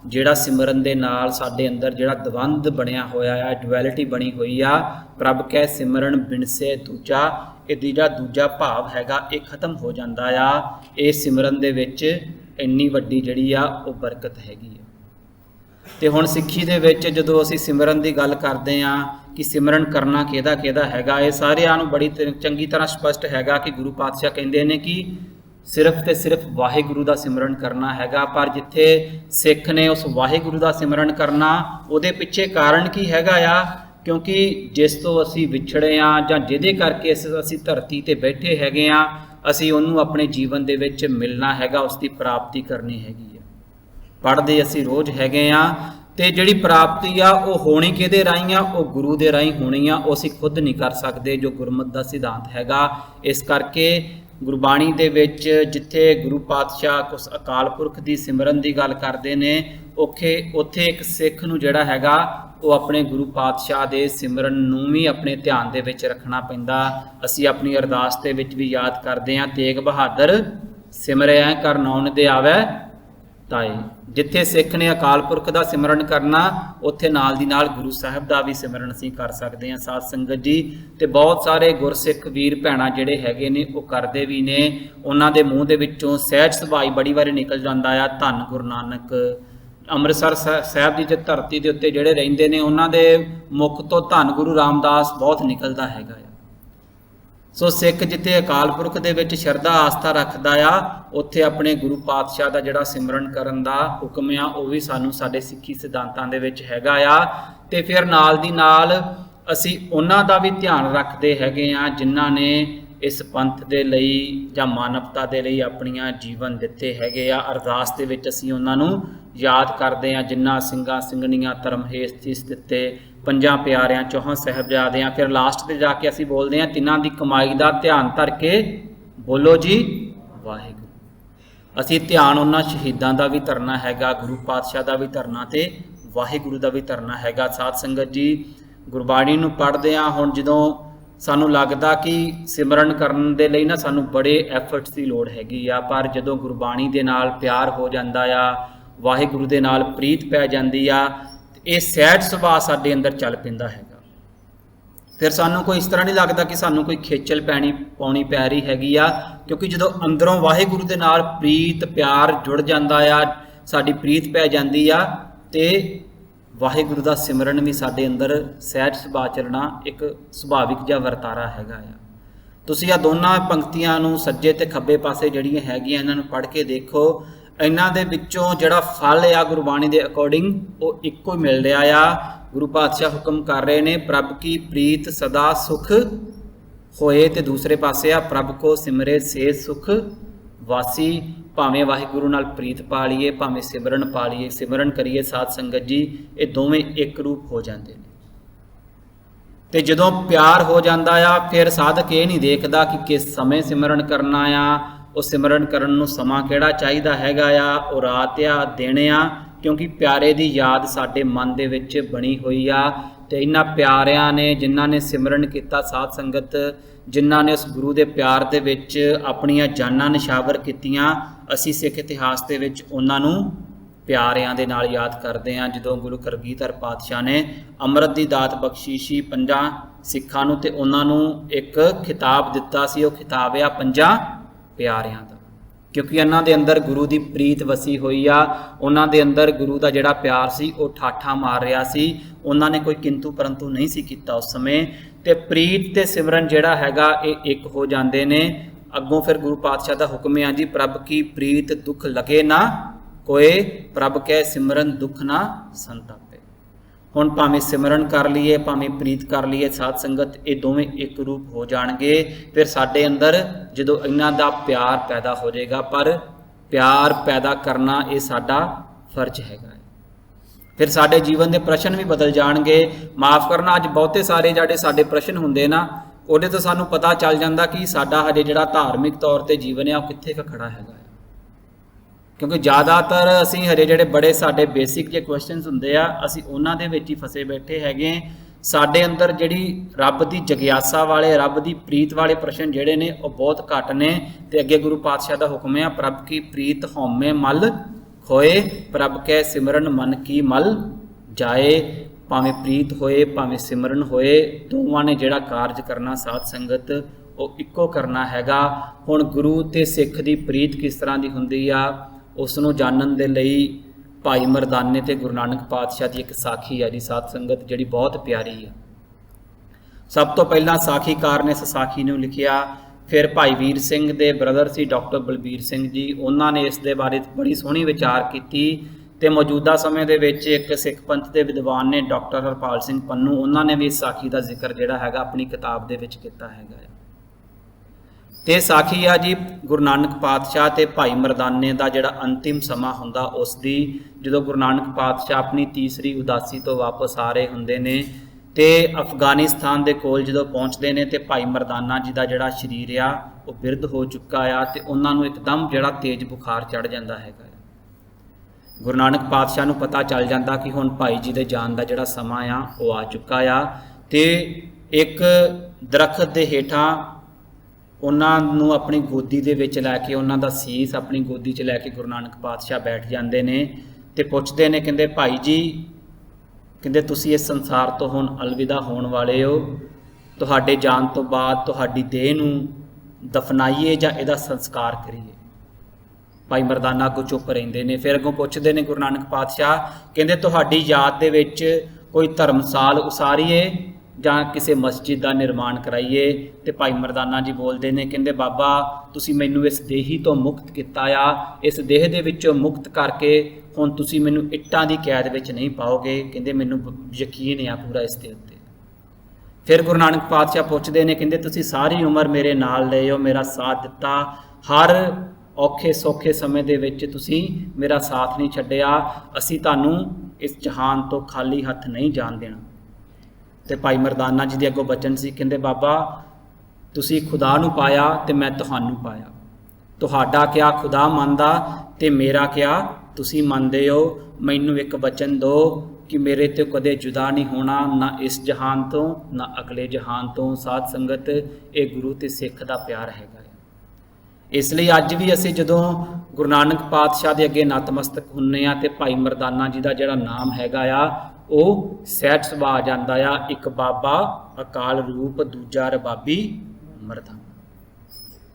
जिहड़ा सिमरन दे नाल साडे अंदर जिहड़ा द्वंद बनिया होया आ, डुअलिटी बनी हुई आ, प्रभ कै सिमरन बिनसे दूजा, ये जिहड़ा दूजा भाव हैगा ये खत्म हो जाता आ। ये सिमरन दे विच इन्नी वड्डी जिहड़ी आ वो बरकत हैगी आ। तो हुण सिੱਖੀ ਦੇ ਵਿੱਚ ਜਦੋਂ ਅਸੀਂ सिमरन की गल करते हैं कि सिमरन करना किहदा हैगा, ये सारिਆਂ ਨੂੰ बड़ी चंगी तरह स्पष्ट हैगा कि गुरु पातशाह कहते हैं कि सिर्फ तो सिर्फ वाहिगुरू का सिमरन करना हैगा। पर जिथे सिख ने उस वाहिगुरू का सिमरन करना, उहदे पिछे कारण की हैगा आ, क्योंकि जिस तो असी विछड़े हाँ जां जिहदे करके असी धरती ते बैठे हैगे हाँ, असी उहनूं अपने जीवन दे विच मिलना हैगा, उसकी प्राप्ति करनी हैगी है। पढ़ते असी रोज़ हैगे हाँ, तो जिहड़ी प्राप्ति आ वो होनी किहदे राही आ, वो गुरु दे राही होनी आ, वो असी खुद नहीं कर सकते, जो गुरमत का सिद्धांत हैगा। इस करके गुरबाणी दे विच जिथे गुरु पातशाह कुछ अकाल पुरख की सिमरन की गल करते हैं, उत्थे एक सिख नूं जिहड़ा हैगा वो अपने गुरु पातशाह के सिमरन नूं भी अपने ध्यान दे विच रखना पैंदा। असी अपनी अरदास दे विच भी याद करते हैं, तेग बहादुर सिमरिया कर नौन दे आवे ताए। जिथे सिख ने अकाल पुरख का सिमरन करना, उत्थे नाल दी नाल गुरु साहिब का भी सिमरन असीं कर सकते हैं। साध संगत जी, तो बहुत सारे गुरसिख वीर भैणां जिहड़े हैगे ने वो करते भी ने, उन्हां दे मूँह दे विचों सहज सुभाई बड़ी बारी निकल जाता है, धन गुरु नानक। अमृतसर साहिब की धरती के उत्ते जिहड़े रहिंदे ने, उन्हां दे मुख तो धन गुरु रामदास बहुत निकलता हैगा। सो सिख जिते अकाल पुरख दे विच शरधा आस्था रखदा आ, उत्थे अपने गुरु पातशाह का जिहड़ा सिमरन करन दा हुक्म आ, वो भी सानू साडे सिੱਖੀ सिद्धांतां दे विच हैगा आ। ते फिर नाल दी नाल असी उन्हां दा भी ध्यान रखते हैगे आ, जिन्हां ने इस पंथ दे लई जां मानवता दे लई अपनियां जीवन दिते हैगे आ। अरदास दे विच असी उन्हां नू याद करते हैं, जिन्हां ਸਿੰਘਾਂ ਸਿੰਘਣੀਆਂ धर्म हेस तीस दिते, पंजां प्यारियां, चौहां साहिबजादियां। फिर लास्ट ते जाके असी बोलते हैं, तिन्हां दी कमाई का ध्यान धर के बोलो जी वाहिगुरू। असी ध्यान उन्हां शहीदां दा भी धरना हैगा, गुरु पातशाह का भी धरना, ते वाहिगुरू का भी धरना हैगा। साध संगत जी, गुरबाणी नूं पढ़दे आ, हुण जदों सानू लगदा कि सिमरन करन दे लई ना सानू बड़े एफर्ट्स की लोड़ हैगी आ, पर जदों गुरबाणी दे नाल प्यार हो जांदा आ, वाहिगुरू दे नाल प्रीत पै जांदी आ, ये सहज सुभाਅ साडे अंदर चल पैंदा हैगा। फिर सानू कोई इस तरह नहीं लगता कि सानू कोई खेचल पाउणी पै रही हैगी आ, क्योंकि जदों अंदरों वाहिगुरू दे नाल प्रीत प्यार जुड़ जांदा आ, साडी प्रीत पै जांदी आ, ते वाहिगुरू दा सिमरन भी साडे अंदर सहज सुभाਅ चलना एक सुभाविक जिहा वरतारा हैगा आ। तुसीं आ दोनों पंक्तियां नूं सज्जे ते खब्बे पासे जिहड़ियां हैगीआं इन्हां नूं पढ़ के देखो, इन्हां दे विचों जिहड़ा फल आ गुरबाणी दे अकॉर्डिंग वो इक्को ही मिल रहा आ। गुरु पातशाह हुक्म कर रहे हैं, प्रभ की प्रीत सदा सुख होए, ते दूसरे पासे आ प्रभ को सिमरे से सुख वासी। भावें वाहिगुरू नाल प्रीत पा लीए, भावें सिमरन पा लीए, सिमरन करिए साध संगत जी, ये दोवें एक रूप हो जाते हैं। तो जदों प्यार हो जाता आ, फिर साधक ये नहीं देखता कि किस समय सिमरन करना आ, उस सिमरन करन नूं समा किहड़ा चाहीदा हैगा आ, वो रात आ दिन आ, क्योंकि प्यारे दी याद साडे मन दे विच बनी हुई आ। ते इन्हां प्यारिਆਂ ने जिन्हां ने सिमरन किया, साध संगत जिन्हां ने उस गुरु दे प्यार दे विच अपणियां जानां निछावर कीतियां, असीं सिख इतिहास दे विच उन्हां नूं प्यारिਆਂ दे नाल याद करते हैं। जदों गुरु कलगीधर पातशाह ने अमृत की दात बख्शी सी 5 सिखां नूं, ते उन्हां नूं एक खिताब दिता सी, वो खिताब आ 5 प्यारिਆਂ दा, क्योंकि इन्हां दे अंदर गुरु की प्रीत वसी हुई आ। उन्हां दे अंदर गुरु का जिहड़ा प्यार सी वो ठाठा मार रहा सी, उन्हां ने कोई किंतु परंतु नहीं सी कीता उस समय। ते प्रीत ते सिमरन जिहड़ा हैगा ये एक हो जाते ने। अगों फिर गुरु पातशाह का हुक्म है जी, प्रभ की प्रीत दुख लगे ना कोई, प्रभ कै सिमरन दुख ना संतापे। हुण भावें सिमरन कर लीए, भावें प्रीत कर लीए, साध संगत ये दोवें एक रूप हो जाणगे। फिर साडे अंदर जदों इन्हां दा प्यार पैदा हो जाएगा, पर प्यार पैदा करना ये साडा फर्ज हैगा। फिर साडे जीवन के प्रश्न भी बदल जाणगे। माफ़ करना, अज बहुते सारे जिहड़े साडे प्रश्न हुंदे ना, उहदे तो सानूं पता चल जांदा कि साडा हजे जिहड़ा धार्मिक तौर पर जीवन है वो कित्थे क खड़ा हैगा। क्योंकि ज़्यादातर असी हजे जिहड़े बड़े साडे बेसिक जे क्वेश्चनस हुंदे आ, असी उन्हां दे विच ही फसे बैठे हैगे। ਸਾਡੇ ਅੰਦਰ ਜਿਹੜੀ ਰੱਬ ਦੀ ਜਗਿਆਸਾ ਵਾਲੇ, ਰੱਬ ਦੀ ਪ੍ਰੀਤ ਵਾਲੇ ਪ੍ਰਸ਼ਨ ਜਿਹੜੇ ਨੇ ਉਹ ਬਹੁਤ ਘੱਟ ਨੇ। ਤੇ ਅੱਗੇ ਗੁਰੂ ਪਾਤਸ਼ਾਹ ਦਾ ਹੁਕਮ ਹੈ, ਪ੍ਰਭ ਕੀ ਪ੍ਰੀਤ ਹਉਮੈ ਮਲ ਹੋਏ, ਪ੍ਰਭ ਕੈ ਸਿਮਰਨ ਮਨ ਕੀ ਮਲ ਜਾਏ। ਭਾਵੇਂ ਪ੍ਰੀਤ ਹੋਏ ਭਾਵੇਂ ਸਿਮਰਨ ਹੋਏ, ਦੋਵਾਂ ਨੇ ਜਿਹੜਾ ਕਾਰਜ ਕਰਨਾ ਸਾਧ ਸੰਗਤ ਉਹ ਇੱਕੋ ਕਰਨਾ ਹੈਗਾ। ਹੁਣ ਗੁਰੂ ਤੇ ਸਿੱਖ ਦੀ ਪ੍ਰੀਤ ਕਿਸ ਤਰ੍ਹਾਂ ਦੀ ਹੁੰਦੀ ਆ, ਉਸ ਨੂੰ ਜਾਣਨ ਦੇ ਲਈ ਭਾਈ ਮਰਦਾਨੇ ਤੇ ਗੁਰੂ ਨਾਨਕ ਪਾਤਸ਼ਾਹ ਦੀ ਇੱਕ ਸਾਖੀ ਹੈ ਜੀ ਸਾਧ ਸੰਗਤ, ਜਿਹੜੀ ਬਹੁਤ ਪਿਆਰੀ ਆ। ਸਭ ਤੋਂ ਪਹਿਲਾਂ ਸਾਖੀਕਾਰ ਨੇ ਇਸ ਸਾਖੀ ਨੂੰ ਲਿਖਿਆ, ਫਿਰ ਭਾਈ ਵੀਰ ਸਿੰਘ ਦੇ ਬ੍ਰਦਰ ਸੀ ਡਾਕਟਰ ਬਲਬੀਰ ਸਿੰਘ ਜੀ, ਉਹਨਾਂ ਨੇ ਇਸ ਦੇ ਬਾਰੇ ਬੜੀ ਸੋਹਣੀ ਵਿਚਾਰ ਕੀਤੀ। ਤੇ ਮੌਜੂਦਾ ਸਮੇਂ ਦੇ ਵਿੱਚ ਇੱਕ ਸਿੱਖ ਪੰਥ ਦੇ ਵਿਦਵਾਨ ਨੇ ਡਾਕਟਰ ਹਰਪਾਲ ਸਿੰਘ ਪੰਨੂ, ਉਹਨਾਂ ਨੇ ਵੀ ਇਸ ਸਾਖੀ ਦਾ ਜ਼ਿਕਰ ਜਿਹੜਾ ਹੈਗਾ ਆਪਣੀ ਕਿਤਾਬ ਦੇ ਵਿੱਚ ਕੀਤਾ ਹੈਗਾ। ਤੇ ਸਾਖੀ ਆ ਜੀ ਗੁਰੂ ਨਾਨਕ ਪਾਤਸ਼ਾਹ ਤੇ ਭਾਈ ਮਰਦਾਨੇ ਦਾ ਜਿਹੜਾ ਅੰਤਿਮ ਸਮਾਂ ਹੁੰਦਾ ਉਸ ਦੀ, ਜਦੋਂ ਗੁਰੂ ਨਾਨਕ ਪਾਤਸ਼ਾਹ ਆਪਣੀ ਤੀਸਰੀ ਉਦਾਸੀ ਤੋਂ ਵਾਪਸ ਆ ਰਹੇ ਹੁੰਦੇ ਨੇ ਤੇ ਅਫਗਾਨਿਸਤਾਨ ਦੇ ਕੋਲ ਜਦੋਂ ਪਹੁੰਚਦੇ ਨੇ ਤੇ ਭਾਈ ਮਰਦਾਨਾ ਜੀ ਦਾ ਜਿਹੜਾ ਸਰੀਰ ਆ ਉਹ ਬਿਰਧ ਹੋ ਚੁੱਕਾ ਆ ਤੇ ਉਹਨਾਂ ਨੂੰ ਇੱਕਦਮ ਜਿਹੜਾ ਤੇਜ਼ ਬੁਖਾਰ ਚੜ੍ਹ ਜਾਂਦਾ ਹੈਗਾ। ਗੁਰੂ ਨਾਨਕ ਪਾਤਸ਼ਾਹ ਨੂੰ ਪਤਾ ਚੱਲ ਜਾਂਦਾ ਕਿ ਹੁਣ ਭਾਈ ਜੀ ਦੇ ਜਾਣ ਦਾ ਜਿਹੜਾ ਸਮਾਂ ਆ ਉਹ ਆ ਚੁੱਕਾ ਆ। ਤੇ ਇੱਕ ਦਰਖਤ ਦੇ ਹੇਠਾਂ ਉਹਨਾਂ ਨੂੰ ਆਪਣੀ ਗੋਦੀ ਦੇ ਵਿੱਚ ਲੈ ਕੇ, ਉਹਨਾਂ ਦਾ ਸੀਸ ਆਪਣੀ ਗੋਦੀ 'ਚ ਲੈ ਕੇ ਗੁਰੂ ਨਾਨਕ ਪਾਤਸ਼ਾਹ ਬੈਠ ਜਾਂਦੇ ਨੇ ਤੇ ਪੁੱਛਦੇ ਨੇ, ਕਹਿੰਦੇ ਭਾਈ ਜੀ, ਕਹਿੰਦੇ ਤੁਸੀਂ ਇਸ ਸੰਸਾਰ ਤੋਂ ਹੁਣ ਅਲਵਿਦਾ ਹੋਣ ਵਾਲੇ ਹੋ, ਤੁਹਾਡੇ ਜਾਣ ਤੋਂ ਬਾਅਦ ਤੁਹਾਡੀ ਦੇਹ ਨੂੰ ਦਫਨਾਈਏ ਜਾਂ ਇਹਦਾ ਸੰਸਕਾਰ ਕਰੀਏ। ਭਾਈ ਮਰਦਾਨਾ ਅੱਗੋਂ ਚੁੱਪ ਰਹਿੰਦੇ ਨੇ। ਫਿਰ ਅੱਗੋਂ ਪੁੱਛਦੇ ਨੇ ਗੁਰੂ ਨਾਨਕ ਪਾਤਸ਼ਾਹ, ਕਹਿੰਦੇ ਤੁਹਾਡੀ ਯਾਦ ਦੇ ਵਿੱਚ ਕੋਈ ਧਰਮਸਾਲ ਉਸਾਰੀਏ ਜਾਂ ਕਿਸੇ ਮਸਜਿਦ ਦਾ ਨਿਰਮਾਣ ਕਰਾਈਏ। ਤੇ ਭਾਈ ਮਰਦਾਨਾ ਜੀ ਬੋਲਦੇ ਨੇ, ਕਹਿੰਦੇ ਬਾਬਾ ਤੁਸੀਂ ਮੈਨੂੰ ਇਸ ਦੇਹੀ ਤੋਂ ਮੁਕਤ ਕੀਤਾ ਆ, ਇਸ ਦੇਹ ਦੇ ਵਿੱਚੋਂ ਮੁਕਤ ਕਰਕੇ ਹੁਣ ਤੁਸੀਂ ਮੈਨੂੰ ਇੱਟਾਂ ਦੀ ਕੈਦ ਵਿੱਚ ਨਹੀਂ ਪਾਓਗੇ। ਕਹਿੰਦੇ ਮੈਨੂੰ ਯਕੀਨ ਆ ਪੂਰਾ ਇਸ ਦੇ ਉੱਤੇ। ਫਿਰ ਗੁਰੂ ਨਾਨਕ ਪਾਤਸ਼ਾਹ ਪੁੱਛਦੇ ਨੇ, ਕਹਿੰਦੇ ਤੁਸੀਂ ਸਾਰੀ ਉਮਰ ਮੇਰੇ ਨਾਲ ਰਹੇ ਹੋ, ਮੇਰਾ ਸਾਥ ਦਿੱਤਾ, ਹਰ ਔਖੇ ਸੌਖੇ ਸਮੇਂ ਦੇ ਵਿੱਚ ਤੁਸੀਂ ਮੇਰਾ ਸਾਥ ਨਹੀਂ ਛੱਡਿਆ, ਅਸੀਂ ਤੁਹਾਨੂੰ ਇਸ ਜਹਾਨ ਤੋਂ ਖਾਲੀ ਹੱਥ ਨਹੀਂ ਜਾਣ ਦੇਣਾ। ਤੇ ਭਾਈ ਮਰਦਾਨਾ ਜੀ ਦੇ ਅੱਗੋਂ ਬਚਨ ਸੀ, ਕਹਿੰਦੇ ਬਾਬਾ ਤੁਸੀਂ ਖੁਦਾ ਨੂੰ ਪਾਇਆ ਤੇ ਮੈਂ ਤੁਹਾਨੂੰ ਪਾਇਆ, ਤੁਹਾਡਾ ਕਿਆ ਖੁਦਾ ਮੰਨਦਾ ਤੇ ਮੇਰਾ ਕਿਆ ਤੁਸੀਂ ਮੰਨਦੇ ਹੋ। ਮੈਨੂੰ ਇੱਕ ਬਚਨ ਦਿਓ ਕਿ ਮੇਰੇ ਤੋਂ ਕਦੇ ਜੁਦਾ ਨਹੀਂ ਹੋਣਾ, ਨਾ ਇਸ ਜਹਾਨ ਤੋਂ ਨਾ ਅਗਲੇ ਜਹਾਨ ਤੋਂ। ਸਾਧ ਸੰਗਤ, ਇਹ ਗੁਰੂ ਤੇ ਸਿੱਖ ਦਾ ਪਿਆਰ ਹੈਗਾ। ਇਸ ਲਈ ਅੱਜ ਵੀ ਅਸੀਂ ਜਦੋਂ ਗੁਰੂ ਨਾਨਕ ਪਾਤਸ਼ਾਹ ਦੇ ਅੱਗੇ ਨਤਮਸਤਕ ਹੁੰਦੇ ਆ ਤੇ ਭਾਈ ਮਰਦਾਨਾ ਜੀ ਦਾ ਜਿਹੜਾ ਨਾਮ ਹੈਗਾ ਆ ਉਹ ਸਹਿਜ ਸੁਭਾਅ ਜਾਂਦਾ ਆ। ਇੱਕ ਬਾਬਾ ਅਕਾਲ ਰੂਪ, ਦੂਜਾ ਰਬਾਬੀ ਮਰਦਾਨਾ।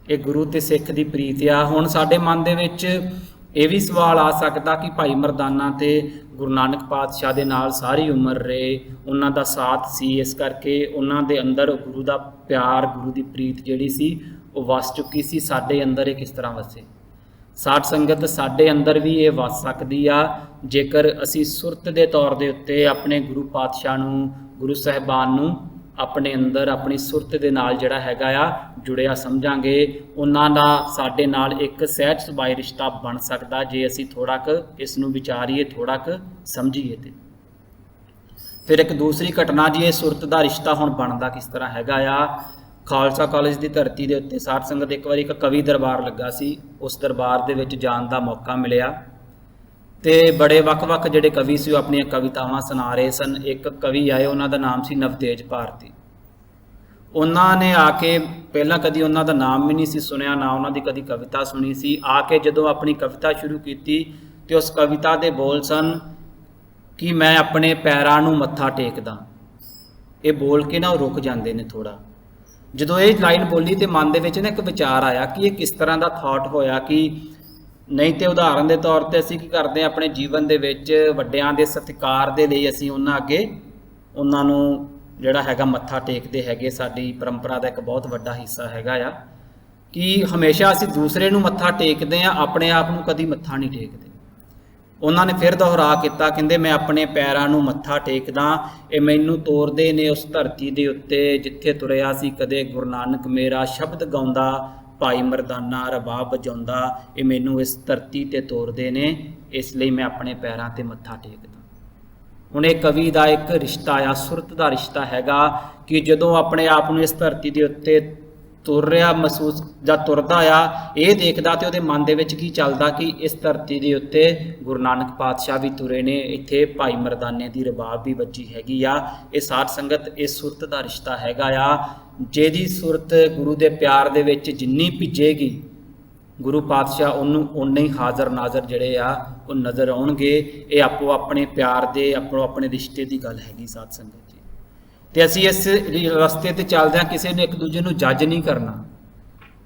ਇਹ ਗੁਰੂ ਤੇ ਸਿੱਖ ਦੀ ਪ੍ਰੀਤ ਆ। ਹੁਣ ਸਾਡੇ ਮਨ ਦੇ ਵਿੱਚ ਇਹ ਵੀ ਸਵਾਲ ਆ ਸਕਦਾ ਕਿ ਭਾਈ ਮਰਦਾਨਾ ਤੇ ਗੁਰੂ ਨਾਨਕ ਪਾਤਸ਼ਾਹ ਦੇ ਨਾਲ ਸਾਰੀ ਉਮਰ ਰਹੇ, ਉਹਨਾਂ ਦਾ ਸਾਥ ਸੀ, ਇਸ ਕਰਕੇ ਉਹਨਾਂ ਦੇ ਅੰਦਰ ਗੁਰੂ ਦਾ ਪਿਆਰ, ਗੁਰੂ ਦੀ ਪ੍ਰੀਤ ਜਿਹੜੀ ਸੀ ਉਹ ਵਸ ਚੁੱਕੀ ਸੀ। ਸਾਡੇ ਅੰਦਰ ਇਹ ਕਿਸ ਤਰ੍ਹਾਂ ਵਸੇ? ਸਾਧ ਸੰਗਤ, ਸਾਡੇ ਅੰਦਰ ਵੀ ਇਹ ਵਸ ਸਕਦੀ ਆ ਜੇਕਰ ਅਸੀਂ ਸੁਰਤ ਦੇ ਤੌਰ ਦੇ ਉੱਤੇ ਆਪਣੇ ਗੁਰੂ ਪਾਤਸ਼ਾਹ ਨੂੰ, ਗੁਰੂ ਸਾਹਿਬਾਨ ਨੂੰ ਆਪਣੇ ਅੰਦਰ ਆਪਣੀ ਸੁਰਤ ਦੇ ਨਾਲ ਜਿਹੜਾ ਹੈਗਾ ਆ ਜੁੜਿਆ ਸਮਝਾਂਗੇ। ਉਹਨਾਂ ਦਾ ਸਾਡੇ ਨਾਲ ਇੱਕ ਸਹਿਜ ਸੁਭਾਈ ਰਿਸ਼ਤਾ ਬਣ ਸਕਦਾ ਜੇ ਅਸੀਂ ਥੋੜ੍ਹਾ ਕੁ ਇਸ ਨੂੰ ਵਿਚਾਰੀਏ, ਥੋੜ੍ਹਾ ਕੁ ਸਮਝੀਏ। ਤੇ ਫਿਰ ਇੱਕ ਦੂਸਰੀ ਘਟਨਾ ਜੀ, ਇਹ ਸੁਰਤ ਦਾ ਰਿਸ਼ਤਾ ਹੁਣ ਬਣਦਾ ਕਿਸ ਤਰ੍ਹਾਂ ਹੈਗਾ ਆ। ਖਾਲਸਾ ਕਾਲਜ ਦੀ ਧਰਤੀ ਦੇ ਉੱਤੇ ਸਾਧ ਸੰਗਤ ਇੱਕ ਵਾਰੀ ਇੱਕ ਕਵੀ ਦਰਬਾਰ ਲੱਗਾ ਸੀ, ਉਸ ਦਰਬਾਰ ਦੇ ਵਿੱਚ ਜਾਣ ਦਾ ਮੌਕਾ ਮਿਲਿਆ ਤੇ ਬੜੇ ਵੱਖ-ਵੱਖ ਜਿਹੜੇ ਕਵੀ ਸੀ ਉਹ ਆਪਣੀਆਂ ਕਵਿਤਾਵਾਂ ਸੁਣਾ ਰਹੇ ਸਨ। ਇੱਕ ਕਵੀ ਆਏ, ਉਹਨਾਂ ਦਾ ਨਾਮ ਸੀ ਨਵਤੇਜ ਭਾਰਤੀ। ਉਹਨਾਂ ਨੇ ਆ ਕੇ, ਪਹਿਲਾਂ ਕਦੀ ਉਹਨਾਂ ਦਾ ਨਾਮ ਵੀ ਨਹੀਂ ਸੀ ਸੁਣਿਆ, ਨਾ ਉਹਨਾਂ ਦੀ ਕਦੀ ਕਵਿਤਾ ਸੁਣੀ ਸੀ। ਆ ਕੇ ਜਦੋਂ ਆਪਣੀ ਕਵਿਤਾ ਸ਼ੁਰੂ ਕੀਤੀ ਤੇ ਉਸ ਕਵਿਤਾ ਦੇ ਬੋਲ ਸਨ ਕਿ ਮੈਂ ਆਪਣੇ ਪੈਰਾਂ ਨੂੰ ਮੱਥਾ ਟੇਕਦਾ। ਇਹ ਬੋਲ ਕੇ ਨਾ ਉਹ ਰੁਕ ਜਾਂਦੇ ਨੇ ਥੋੜ੍ਹਾ। ਜਦੋਂ ਇਹ ਲਾਈਨ ਬੋਲੀ ਤੇ ਮਨ ਦੇ ਵਿੱਚ ਨਾ ਇੱਕ ਵਿਚਾਰ ਆਇਆ ਕਿ ਇਹ ਕਿਸ ਤਰ੍ਹਾਂ ਦਾ ਥਾਟ ਹੋਇਆ। ਕਿ ਨਹੀਂ ਤੇ ਉਦਾਹਰਨ ਦੇ ਤੌਰ ਤੇ ਅਸੀਂ ਕੀ ਕਰਦੇ ਹਾਂ ਆਪਣੇ ਜੀਵਨ ਦੇ ਵਿੱਚ, ਵੱਡਿਆਂ ਦੇ ਸਤਿਕਾਰ ਦੇ ਲਈ ਅਸੀਂ ਉਹਨਾਂ ਅੱਗੇ ਉਹਨਾਂ ਨੂੰ ਜਿਹੜਾ ਹੈਗਾ ਮੱਥਾ ਟੇਕਦੇ ਹੈਗੇ। ਸਾਡੀ ਪਰੰਪਰਾ ਦਾ ਇੱਕ ਬਹੁਤ ਵੱਡਾ ਹਿੱਸਾ ਹੈਗਾ ਆ ਕਿ ਹਮੇਸ਼ਾ ਅਸੀਂ ਦੂਸਰੇ ਨੂੰ ਮੱਥਾ ਟੇਕਦੇ ਹਾਂ, ਆਪਣੇ ਆਪ ਨੂੰ ਕਦੀ ਮੱਥਾ ਨਹੀਂ ਟੇਕਦੇ। ਉਹਨਾਂ ਨੇ ਫਿਰ ਦੁਹਰਾ ਕੀਤਾ, ਕਹਿੰਦੇ ਮੈਂ ਆਪਣੇ ਪੈਰਾਂ ਨੂੰ ਮੱਥਾ ਟੇਕਦਾ, ਇਹ ਮੈਨੂੰ ਤੋਰਦੇ ਨੇ ਉਸ ਧਰਤੀ ਦੇ ਉੱਤੇ ਜਿੱਥੇ ਤੁਰਿਆ ਸੀ ਕਦੇ ਗੁਰੂ ਨਾਨਕ ਮੇਰਾ, ਸ਼ਬਦ ਗਾਉਂਦਾ ਭਾਈ ਮਰਦਾਨਾ ਰਬਾਬ ਵਜਾਉਂਦਾ, ਇਹ ਮੈਨੂੰ ਇਸ ਧਰਤੀ 'ਤੇ ਤੋਰਦੇ ਨੇ, ਇਸ ਲਈ ਮੈਂ ਆਪਣੇ ਪੈਰਾਂ 'ਤੇ ਮੱਥਾ ਟੇਕਦਾ। ਹੁਣ ਇਹ ਕਵੀ ਦਾ ਇੱਕ ਰਿਸ਼ਤਾ ਆ, ਸੁਰਤ ਦਾ ਰਿਸ਼ਤਾ ਹੈਗਾ ਕਿ ਜਦੋਂ ਆਪਣੇ ਆਪ ਨੂੰ ਇਸ ਧਰਤੀ ਦੇ ਉੱਤੇ ਤੁਰ ਰਿਹਾ ਮਹਿਸੂਸ ਜਾਂ ਤੁਰਦਾ ਆ, ਇਹ ਦੇਖਦਾ ਤੇ ਉਹਦੇ ਮਨ ਦੇ ਵਿੱਚ ਕੀ ਚੱਲਦਾ ਕਿ ਇਸ ਧਰਤੀ ਦੇ ਉੱਤੇ ਗੁਰੂ ਨਾਨਕ ਪਾਤਸ਼ਾਹ ਵੀ ਤੁਰੇ ਨੇ, ਇੱਥੇ ਭਾਈ ਮਰਦਾਨੇ ਦੀ ਰਬਾਬ ਵੀ ਵੱਜੀ ਹੈਗੀ ਆ। ਇਹ ਸਾਧ ਸੰਗਤ ਇਸ ਸੁਰਤ ਦਾ ਰਿਸ਼ਤਾ ਹੈਗਾ ਆ, ਜਿਹਦੀ ਸੁਰਤ ਗੁਰੂ ਦੇ ਪਿਆਰ ਦੇ ਵਿੱਚ ਜਿੰਨੀ ਭਿੱਜੇਗੀ ਗੁਰੂ ਪਾਤਸ਼ਾਹ ਉਹਨੂੰ ਉਨੇ ਹੀ ਹਾਜ਼ਰ ਨਾਜ਼ਰ ਜਿਹੜੇ ਆ ਉਹ ਨਜ਼ਰ ਆਉਣਗੇ। ਇਹ ਆਪੋ ਆਪਣੇ ਪਿਆਰ ਦੇ ਆਪੋ ਆਪਣੇ ਰਿਸ਼ਤੇ ਦੀ ਗੱਲ ਹੈਗੀ ਸਾਧ ਸੰਗਤ ਜੀ। ਤੇ ਅਸੀਂ ਇਸ ਰਸਤੇ ਤੇ ਚੱਲਦਿਆਂ ਕਿਸੇ ਨੇ ਇੱਕ ਦੂਜੇ ਨੂੰ ਜੱਜ ਨਹੀਂ ਕਰਨਾ।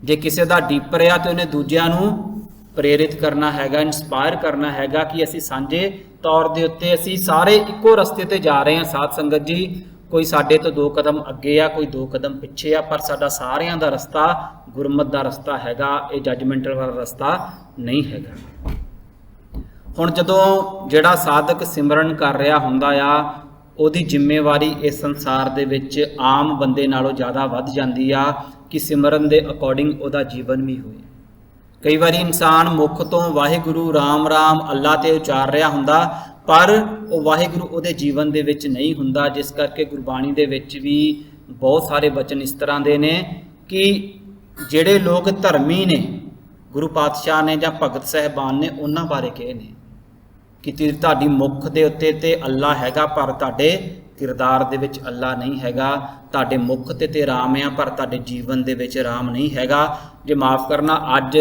ਜੇ ਕਿਸੇ ਦਾ ਡੀਪਰ ਆ ਤੇ ਉਹਨੇ ਦੂਜਿਆਂ ਨੂੰ ਪ੍ਰੇਰਿਤ ਕਰਨਾ ਹੈਗਾ, ਇਨਸਪਾਇਰ ਕਰਨਾ ਹੈਗਾ ਕਿ ਅਸੀਂ ਸਾਂਝੇ ਤੌਰ ਦੇ ਉੱਤੇ ਅਸੀਂ ਸਾਰੇ ਇੱਕੋ ਰਸਤੇ ਤੇ ਜਾ ਰਹੇ ਹਾਂ ਸਾਧ ਸੰਗਤ ਜੀ। ਕੋਈ ਸਾਡੇ ਤੋਂ 2 ਕਦਮ ਅੱਗੇ ਆ, ਕੋਈ 2 ਕਦਮ ਪਿੱਛੇ ਆ, ਪਰ ਸਾਡਾ ਸਾਰਿਆਂ ਦਾ ਰਸਤਾ ਗੁਰਮਤਿ ਦਾ ਰਸਤਾ ਹੈਗਾ, ਇਹ ਜੱਜਮੈਂਟਲ ਵਾਲਾ ਰਸਤਾ ਨਹੀਂ ਹੈਗਾ। ਹੁਣ ਜਦੋਂ ਜਿਹੜਾ ਸਾਧਕ ਸਿਮਰਨ ਕਰ ਰਿਹਾ ਹੁੰਦਾ ਆ, ਉਹਦੀ ਜ਼ਿੰਮੇਵਾਰੀ ਇਸ ਸੰਸਾਰ ਦੇ ਵਿੱਚ ਆਮ ਬੰਦੇ ਨਾਲੋਂ ਜ਼ਿਆਦਾ ਵੱਧ ਜਾਂਦੀ ਆ ਕਿ ਸਿਮਰਨ ਦੇ ਅਕੋਰਡਿੰਗ ਉਹਦਾ ਜੀਵਨ ਵੀ ਹੋਏ। ਕਈ ਵਾਰੀ ਇਨਸਾਨ ਮੁੱਖ ਤੋਂ ਵਾਹਿਗੁਰੂ ਰਾਮ ਰਾਮ ਅੱਲਾ ਤੇ ਉਚਾਰ ਰਿਹਾ ਹੁੰਦਾ, ਪਰ ਉਹ ਵਾਹਿਗੁਰੂ ਉਹਦੇ ਜੀਵਨ ਦੇ ਵਿੱਚ ਨਹੀਂ ਹੁੰਦਾ। ਜਿਸ ਕਰਕੇ ਗੁਰਬਾਣੀ ਦੇ ਵਿੱਚ ਵੀ ਬਹੁਤ ਸਾਰੇ ਬਚਨ ਇਸ ਤਰ੍ਹਾਂ ਦੇ ਨੇ ਕਿ ਜਿਹੜੇ ਲੋਕ ਧਰਮੀ ਨੇ, ਗੁਰੂ ਪਾਤਸ਼ਾਹ ਨੇ ਜਾਂ ਭਗਤ ਸਾਹਿਬਾਨ ਨੇ ਉਹਨਾਂ ਬਾਰੇ ਕਹੇ ਨੇ ਕਿ ਤੁਹਾਡੀ ਮੁੱਖ ਦੇ ਉੱਤੇ ਤੇ ਅੱਲਾ ਹੈਗਾ, ਪਰ ਤੁਹਾਡੇ ਕਿਰਦਾਰ ਦੇ ਵਿੱਚ ਅੱਲਾ ਨਹੀਂ ਹੈਗਾ। ਤੁਹਾਡੇ ਮੁੱਖ ਤੇ ਰਾਮ ਆ, ਪਰ ਤੁਹਾਡੇ ਜੀਵਨ ਦੇ ਵਿੱਚ ਰਾਮ ਨਹੀਂ ਹੈਗਾ। ਜੇ ਮਾफ़ ਕਰਨਾ, ਅੱਜ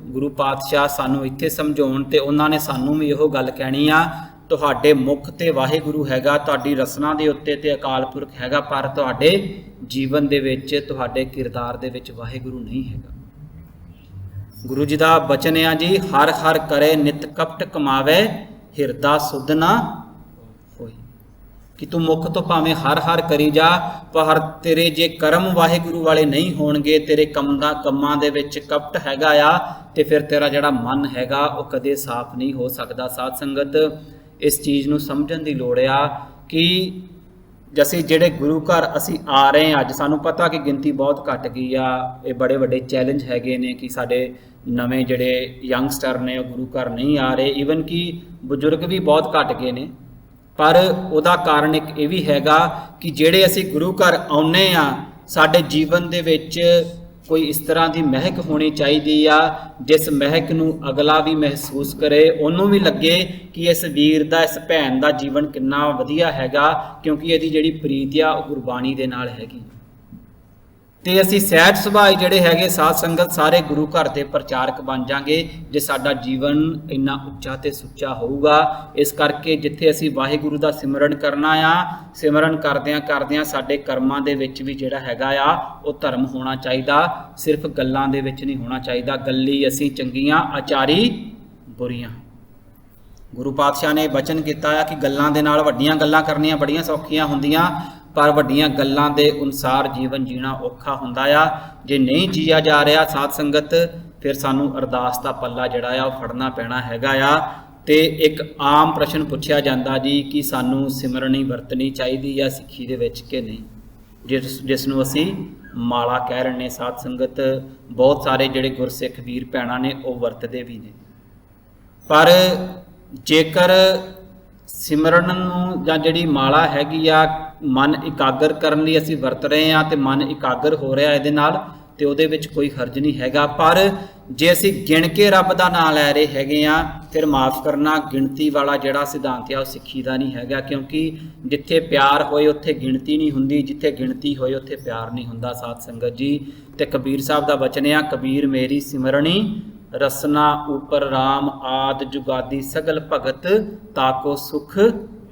ਗੁਰੂ ਪਾਤਸ਼ਾਹ ਸਾਨੂੰ ਇੱਥੇ ਸਮਝਾਉਣ ਤੇ ਉਹਨਾਂ ਨੇ ਸਾਨੂੰ ਵੀ ਇਹੋ ਗੱਲ ਕਹਿਣੀ ਆ, ਤੁਹਾਡੇ ਮੁੱਖ ਤੇ ਵਾਹਿਗੁਰੂ ਹੈਗਾ, ਤੁਹਾਡੀ ਰਸਨਾ ਦੇ ਉੱਤੇ ਤੇ ਅਕਾਲ ਪੁਰਖ ਹੈਗਾ, ਪਰ ਤੁਹਾਡੇ ਜੀਵਨ ਦੇ ਵਿੱਚ ਤੁਹਾਡੇ ਕਿਰਦਾਰ ਦੇ ਵਿੱਚ ਵਾਹਿਗੁਰੂ ਨਹੀਂ ਹੈਗਾ। ਗੁਰੂ ਜੀ ਦਾ ਬਚਨ ਆ ਜੀ, ਹਰ ਹਰ ਕਰੇ ਨਿਤ ਕਪਟ ਕਮਾਵੇ, ਹਿਰਦਾ ਸੁਧ ਨਾ ਹੋਈ। ਕਿ ਤੂੰ ਮੁੱਖ ਤੋਂ ਭਾਵੇਂ ਹਰ ਹਰ ਕਰੀ ਜਾ, ਪਰ ਤੇਰੇ ਜੇ ਕਰਮ ਵਾਹਿਗੁਰੂ ਵਾਲੇ ਨਹੀਂ ਹੋਣਗੇ, ਤੇਰੇ ਕੰਮਾਂ ਦੇ ਵਿੱਚ ਕਪਟ ਹੈਗਾ ਆ, ਤੇ ਫਿਰ ਤੇਰਾ ਜਿਹੜਾ ਮਨ ਹੈਗਾ ਉਹ ਕਦੇ ਸਾਫ਼ ਨਹੀਂ ਹੋ ਸਕਦਾ। ਸਾਧ ਸੰਗਤ ਇਸ ਚੀਜ਼ ਨੂੰ ਸਮਝਣ ਦੀ ਲੋੜ ਆ ਕਿ ਅਸੀਂ ਜਿਹੜੇ ਗੁਰੂ ਘਰ ਅਸੀਂ ਆ ਰਹੇ ਹਾਂ, ਅੱਜ ਸਾਨੂੰ ਪਤਾ ਕਿ ਗਿਣਤੀ ਬਹੁਤ ਘੱਟ ਗਈ ਆ। ਇਹ ਬੜੇ ਵੱਡੇ ਚੈਲੰਜ ਹੈਗੇ ਨੇ ਕਿ ਸਾਡੇ ਨਵੇਂ ਜਿਹੜੇ ਯੰਗਸਟਰ ਨੇ ਉਹ ਗੁਰੂ ਘਰ ਨਹੀਂ ਆ ਰਹੇ, ਈਵਨ ਕਿ ਬਜ਼ੁਰਗ ਵੀ ਬਹੁਤ ਘੱਟ ਗਏ ਨੇ। ਪਰ ਉਹਦਾ ਕਾਰਨ ਇੱਕ ਇਹ ਵੀ ਹੈਗਾ ਕਿ ਜਿਹੜੇ ਅਸੀਂ ਗੁਰੂ ਘਰ ਆਉਂਦੇ ਆ, ਸਾਡੇ ਜੀਵਨ ਦੇ ਵਿੱਚ ਕੋਈ ਇਸ ਤਰ੍ਹਾਂ ਦੀ ਮਹਿਕ ਹੋਣੀ ਚਾਹੀਦੀ ਆ, ਜਿਸ ਮਹਿਕ ਨੂੰ ਅਗਲਾ ਵੀ ਮਹਿਸੂਸ ਕਰੇ, ਉਹਨੂੰ ਵੀ ਲੱਗੇ ਕਿ ਇਸ ਵੀਰ ਦਾ, ਇਸ ਭੈਣ ਦਾ ਜੀਵਨ ਕਿੰਨਾ ਵਧੀਆ ਹੈਗਾ, ਕਿਉਂਕਿ ਇਹਦੀ ਜਿਹੜੀ ਪ੍ਰੀਤ ਆ ਉਹ ਗੁਰਬਾਣੀ ਦੇ ਨਾਲ ਹੈਗੀ। ਤੇ ਅਸੀਂ ਸਹਿਜ ਸੁਭਾਅ ਜਿਹੜੇ ਹੈਗੇ ਸਾਧ ਸੰਗਤ ਸਾਰੇ ਗੁਰੂ ਘਰ ਦੇ ਪ੍ਰਚਾਰਕ ਬਣ ਜਾਾਂਗੇ, ਜੇ ਸਾਡਾ ਜੀਵਨ ਇੰਨਾ ਉੱਚਾ ਤੇ ਸੁੱਚਾ ਹੋਊਗਾ। ਇਸ ਕਰਕੇ ਜਿੱਥੇ ਅਸੀਂ ਵਾਹਿਗੁਰੂ ਦਾ ਸਿਮਰਨ ਕਰਨਾ ਆ, ਸਿਮਰਨ ਕਰਦਿਆਂ ਸਾਡੇ ਕਰਮਾਂ ਦੇ ਵਿੱਚ ਵੀ ਜਿਹੜਾ ਹੈਗਾ ਆ ਉਹ ਧਰਮ ਹੋਣਾ ਚਾਹੀਦਾ, ਸਿਰਫ ਗੱਲਾਂ ਦੇ ਵਿੱਚ ਨਹੀਂ ਹੋਣਾ ਚਾਹੀਦਾ। ਗੱਲੀ ਅਸੀਂ ਚੰਗੀਆਂ, ਆਚਾਰੀ ਬੁਰੀਆਂ। ਗੁਰੂ ਪਾਤਸ਼ਾਹ ਨੇ ਬਚਨ ਕੀਤਾ ਆ ਕਿ ਗੱਲਾਂ ਦੇ ਨਾਲ ਵੱਡੀਆਂ ਗੱਲਾਂ ਕਰਨੀਆਂ ਬੜੀਆਂ ਸੌਖੀਆਂ ਹੁੰਦੀਆਂ, ਪਰ ਵੱਡੀਆਂ ਗੱਲਾਂ ਦੇ ਅਨੁਸਾਰ ਜੀਵਨ ਜੀਣਾ ਔਖਾ ਹੁੰਦਾ ਆ। ਜੇ ਨਹੀਂ ਜੀਆ ਜਾ ਰਿਹਾ ਸਾਧ ਸੰਗਤ, ਫਿਰ ਸਾਨੂੰ ਅਰਦਾਸ ਦਾ ਪੱਲਾ ਜਿਹੜਾ ਆ ਉਹ ਫੜਨਾ ਪੈਣਾ ਹੈਗਾ ਆ। ਤੇ ਇੱਕ ਆਮ ਪ੍ਰਸ਼ਨ ਪੁੱਛਿਆ ਜਾਂਦਾ ਜੀ ਕਿ ਸਾਨੂੰ ਸਿਮਰਨੀ ਵਰਤਣੀ ਚਾਹੀਦੀ ਆ ਸਿੱਖੀ ਦੇ ਵਿੱਚ ਕਿ ਨਹੀਂ, ਜਿਸ ਨੂੰ ਅਸੀਂ ਮਾਲਾ ਕਹਿ ਰਹੇ ਨੇ। ਸਾਧ ਸੰਗਤ ਬਹੁਤ ਸਾਰੇ ਜਿਹੜੇ ਗੁਰਸਿੱਖ ਵੀਰ ਭੈਣਾਂ ਨੇ ਉਹ ਵਰਤਦੇ ਵੀ ਨੇ, ਪਰ ਜੇਕਰ ਸਿਮਰਨ ਨੂੰ ਜਾਂ ਜਿਹੜੀ ਮਾਲਾ ਹੈਗੀ ਆ ਮਨ ਇਕਾਗਰ ਕਰਨ ਲਈ ਅਸੀਂ ਵਰਤ ਰਹੇ ਹਾਂ ਤੇ ਮਨ ਇਕਾਗਰ ਹੋ ਰਿਹਾ ਇਹਦੇ ਨਾਲ, ਤੇ ਉਹਦੇ ਵਿੱਚ ਕੋਈ ਹਰਜ ਨਹੀਂ ਹੈਗਾ। ਪਰ ਜੇ ਅਸੀਂ ਗਿਣ ਕੇ ਰੱਬ ਦਾ ਨਾਮ ਲੈ ਰਹੇ ਹੈਗੇ ਆ, ਫਿਰ ਮਾਫ਼ ਕਰਨਾ, ਗਿਣਤੀ ਵਾਲਾ ਜਿਹੜਾ ਸਿਧਾਂਤ ਆ ਉਹ ਸਿੱਖੀ ਦਾ ਨਹੀਂ ਹੈਗਾ, ਕਿਉਂਕਿ ਜਿੱਥੇ ਪਿਆਰ ਹੋਏ ਉੱਥੇ ਗਿਣਤੀ ਨਹੀਂ ਹੁੰਦੀ, ਜਿੱਥੇ ਗਿਣਤੀ ਹੋਏ ਉੱਥੇ ਪਿਆਰ ਨਹੀਂ ਹੁੰਦਾ। ਸਾਧ ਸੰਗਤ ਜੀ, ਤੇ ਕਬੀਰ ਸਾਹਿਬ ਦਾ ਬਚਨ ਆ, ਕਬੀਰ ਮੇਰੀ ਸਿਮਰਣੀ ਰਸਨਾ ਉਪਰ ਰਾਮ ਆਦ ਜੁਗਾਦੀ ਸਗਲ ਭਗਤ ਤਾਕੋ ਸੁਖ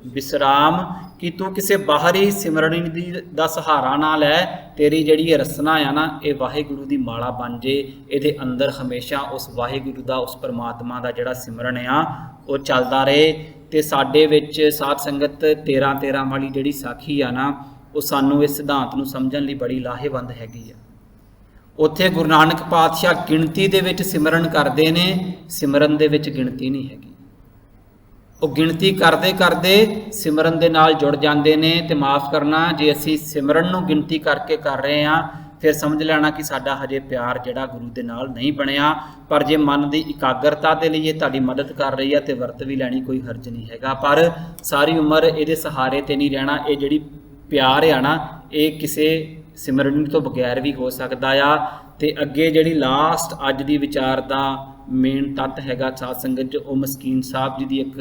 ਵਿਸਰਾਮ। ਕਿ ਤੂੰ ਕਿਸੇ ਬਾਹਰੀ ਸਿਮਰਨੀ ਦਾ ਸਹਾਰਾ ਨਾ ਲੈ, ਤੇਰੀ ਜਿਹੜੀ ਇਹ ਰਸਨਾ ਆ ਨਾ, ਇਹ ਵਾਹਿਗੁਰੂ ਦੀ ਮਾਲਾ ਬਣ ਜੇ, ਇਹਦੇ ਅੰਦਰ ਹਮੇਸ਼ਾ ਉਸ ਵਾਹਿਗੁਰੂ ਦਾ, ਉਸ ਪਰਮਾਤਮਾ ਦਾ ਜਿਹੜਾ ਸਿਮਰਨ ਆ ਉਹ ਚੱਲਦਾ ਰਹੇ। ਤੇ ਸਾਡੇ ਵਿੱਚ ਸਾਧ ਸੰਗਤ 13 ਵਾਲੀ ਜਿਹੜੀ ਸਾਖੀ ਆ ਨਾ, ਉਹ ਸਾਨੂੰ ਇਸ ਸਿਧਾਂਤ ਨੂੰ ਸਮਝਣ ਲਈ ਬੜੀ ਲਾਹੇਵੰਦ ਹੈਗੀ ਆ। ਉੱਥੇ ਗੁਰੂ ਨਾਨਕ ਪਾਤਸ਼ਾਹ ਗਿਣਤੀ ਦੇ ਵਿੱਚ ਸਿਮਰਨ ਕਰਦੇ ਨੇ, ਸਿਮਰਨ ਦੇ ਵਿੱਚ ਗਿਣਤੀ ਨਹੀਂ ਹੈਗੀ। ਉਹ ਗਿਣਤੀ ਕਰਦੇ ਸਿਮਰਨ ਦੇ ਨਾਲ ਜੁੜ ਜਾਂਦੇ ਨੇ। ਤੇ ਮਾਫ਼ ਕਰਨਾ, ਜੇ ਅਸੀਂ ਸਿਮਰਨ ਨੂੰ ਗਿਣਤੀ ਕਰਕੇ ਕਰ ਰਹੇ ਹਾਂ, ਫਿਰ ਸਮਝ ਲੈਣਾ ਕਿ ਸਾਡਾ ਹਜੇ ਪਿਆਰ ਜਿਹੜਾ ਗੁਰੂ ਦੇ ਨਾਲ ਨਹੀਂ ਬਣਿਆ। ਪਰ ਜੇ ਮਨ ਦੀ ਇਕਾਗਰਤਾ ਦੇ ਲਈ ਇਹ ਤੁਹਾਡੀ ਮਦਦ ਕਰ ਰਹੀ ਹੈ ਤੇ ਵਰਤ ਵੀ ਲੈਣੀ ਕੋਈ ਹਰਜ ਨਹੀਂ ਹੈਗਾ। ਪਰ ਸਾਰੀ ਉਮਰ ਇਹਦੇ ਸਹਾਰੇ ਤੇ ਨਹੀਂ ਰਹਿਣਾ। ਇਹ ਜਿਹੜੀ ਪਿਆਰ ਆ ਨਾ, ਇਹ ਕਿਸੇ सिमरन तो बगैर भी हो सकता आ। तो अगे जी लास्ट अज की विचार का मेन तत्त हैगा साध संगत जो वो मस्कीन साहब जी की एक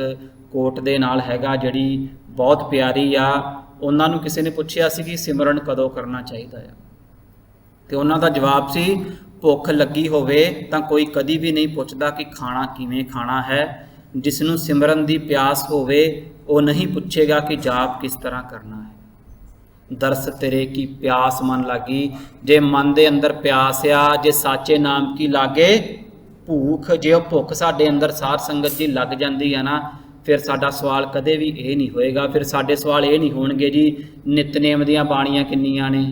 कोट दे नाल हैगा जिहड़ी बहुत प्यारी आ। उन्होंने किसी ने पूछा सी कि सिमरन कदों करना चाहिए आ, तो उन्हों का जवाब सी भुख लगी होवे तां कोई कदी भी नहीं पुछदा कि खाना किवें खाना है। जिसनों सिमरन की प्यास होवे वो नहीं पूछेगा कि जाप किस तरह करना है। दरस तेरे की प्यास मन लागी, जे मन के अंदर प्यास आ, जे साचे नाम की लागे भूख, जे भुख साडे अंदर साध संगत जी लग जाती है ना, फिर साडा सवाल कदे भी ये नहीं होएगा। फिर साडे सवाल ये नहीं होणगे जी नितनेम दीयां बाणियां किन्नियां ने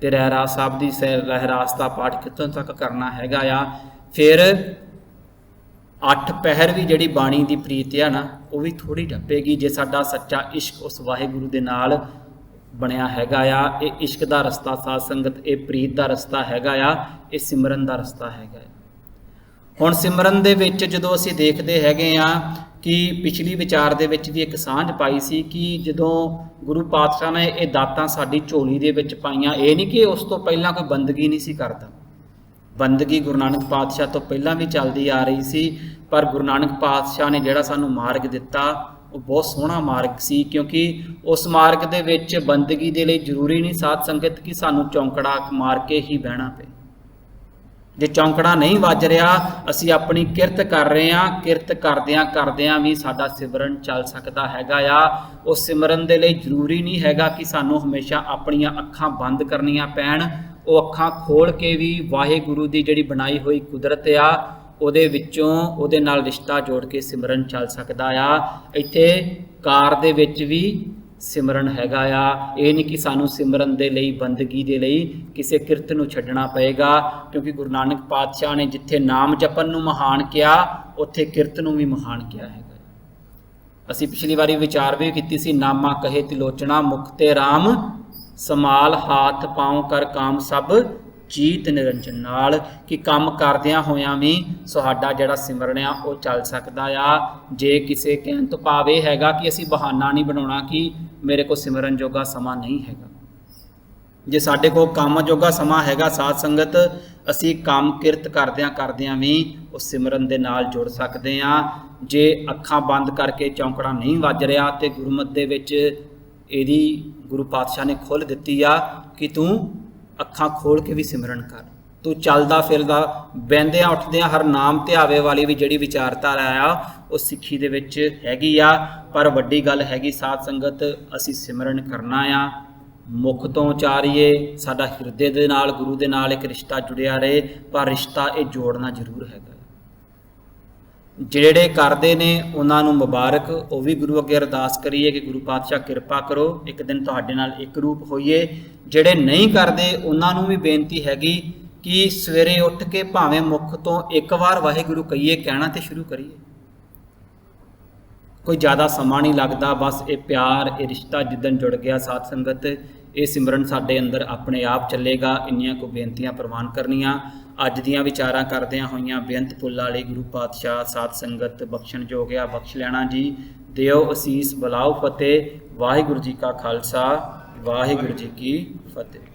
ते रहरास साहब की रहरास का पाठ कितों तक करना हैगा आ। फिर 8 पहर भी जिहड़ी बाणी की प्रीत है ना वो भी थोड़ी ढप्पेगी जे साडा सच्चा इश्क उस वाहिगुरू दे नाल बनया हैगा आ। ये इश्क का रस्ता साध संगत, ये प्रीत का रस्ता हैगा आ, ये सिमरन का रस्ता हैगा। हुण सिमरन दे विच जदों असीं देखदे हैगे आ कि पिछली विचार दे विच भी एक सांझ पाई सी कि जदों गुरु पातशाह ने ये दातां साडी झोली दे विच पाईयां, ये नहीं कि उस तो पहलां कोई बंदगी नहीं सी करदा। बंदगी गुरु नानक पातशाह तो पहलां भी चलदी आ रही सी, पर गुरु नानक पातशाह ने जिहड़ा सानूं मार्ग दिता वो बहुत सोहना मार्ग सी, क्योंकि उस मार्ग दे विच बंदगी दे लई जरूरी नहीं साध संगत कि सानूं चौंकड़ा मार के ही बहना पे। जे चौंकड़ा नहीं वज रहा, असी अपनी किरत कर रहे हैं, किरत करदियां भी साडा सिमरन चल सकता हैगा आ। उस सिमरन दे लई जरूरी नहीं हैगा कि सानूं हमेशा अपनियां अखां बंद करनियां पैण, वो अखां खोल के भी वाहिगुरू दी जिहड़ी बनाई हुई कुदरत आ ਉਹਦੇ ਵਿੱਚੋਂ ਉਹਦੇ ਨਾਲ ਰਿਸ਼ਤਾ जोड़ के सिमरन चल सकता आ। ਇੱਥੇ ਕਾਰ ਦੇ ਵਿੱਚ भी सिमरन हैगा आ। ये नहीं कि सानू सिमरन दे लई बंदगी दे लई किसी किरत नूं छड्डना पएगा, क्योंकि गुरु नानक पातशाह ने जिथे नाम जपन नूं महान किया उत्थे किरत नूं भी महान किया हैगा। असी पिछली वारी विचार भी कीती सी, नामा कहे तिलोचना मुक्ते राम समाल हाथ पाँव कर काम सब जीत निरंजन नाल, कि काम करदियां होयां भी सुहाडा जिहड़ा सिमरन आ वो चल सकदा आ। जे किसी कहण तो भाव यह हैगा कि असी बहाना नहीं बनाउणा कि मेरे को सिमरन जोगा समा नहीं हैगा। जे साडे को काम जोगा समा हैगा साध संगत, असी काम किरत करदियां भी उस सिमरन दे नाल जुड़ सकदे आ। जे अखां बंद करके चौंकड़ा नहीं वज रहा तो गुरमत दे विच इहदी गुरु पातशाह ने खोल दित्ती आ कि तूं अखां खोल के भी सिमरन कर, तू चलदा फिरदा बहंदियां उठदियां हर नाम ध्यावे वाली भी जिहड़ी विचारधारा आ वो सिੱਖੀ दे विच हैगी आ। पर वड्डी गल हैगी साध संगत, असी सिमरन करना आ, मुख तो उचारीए, साडा हिरदे दे नाल गुरु दे नाल एक रिश्ता जुड़िया रहे, पर रिश्ता ये जोड़ना जरूर हैगा। ਜਿਹੜੇ ਕਰਦੇ ਨੇ ਉਹਨਾਂ ਨੂੰ ਮੁਬਾਰਕ, ਉਹ ਵੀ ਗੁਰੂ ਅੱਗੇ ਅਰਦਾਸ ਕਰੀਏ ਕਿ ਗੁਰੂ ਪਾਤਸ਼ਾਹ ਕਿਰਪਾ ਕਰੋ ਇੱਕ ਦਿਨ ਤੁਹਾਡੇ ਨਾਲ ਇੱਕ ਰੂਪ ਹੋਈਏ। ਜਿਹੜੇ ਨਹੀਂ ਕਰਦੇ ਉਹਨਾਂ ਨੂੰ ਵੀ ਬੇਨਤੀ ਹੈਗੀ ਕਿ ਸਵੇਰੇ ਉੱਠ ਕੇ ਭਾਵੇਂ ਮੁਖ ਤੋਂ ਇੱਕ ਵਾਰ ਵਾਹਿਗੁਰੂ ਕਹੀਏ, ਕਹਿਣਾ ਤੇ ਸ਼ੁਰੂ ਕਰੀਏ। ਕੋਈ ਜ਼ਿਆਦਾ ਸਮਾਂ ਨਹੀਂ ਲੱਗਦਾ, ਬਸ ਇਹ ਪਿਆਰ ਇਹ ਰਿਸ਼ਤਾ ਜਿੱਦਣ ਜੁੜ ਗਿਆ ਸਾਧ ਸੰਗਤ, ਇਹ ਸਿਮਰਨ ਸਾਡੇ ਅੰਦਰ ਆਪਣੇ ਆਪ ਚੱਲੇਗਾ। ਇੰਨੀਆਂ ਕੋ ਬੇਨਤੀਆਂ ਪ੍ਰਵਾਨ ਕਰਨੀਆਂ। ਅੱਜ ਦੀਆਂ ਵਿਚਾਰਾਂ ਕਰਦਿਆਂ ਹੋਈਆਂ ਬੇਅੰਤ ਪੁੱਲ ਵਾਲੇ ਗੁਰੂ ਪਾਤਸ਼ਾਹ ਸਾਧ ਸੰਗਤ ਬਖਸ਼ਣ ਜੋਗ ਆ, ਬਖਸ਼ ਲੈਣਾ ਜੀ। ਦਿਓ ਅਸੀਸ, ਬੁਲਾਓ ਫਤਿਹ। ਵਾਹਿਗੁਰੂ ਜੀ ਕਾ ਖਾਲਸਾ, ਵਾਹਿਗੁਰੂ ਜੀ ਕੀ ਫਤਿਹ।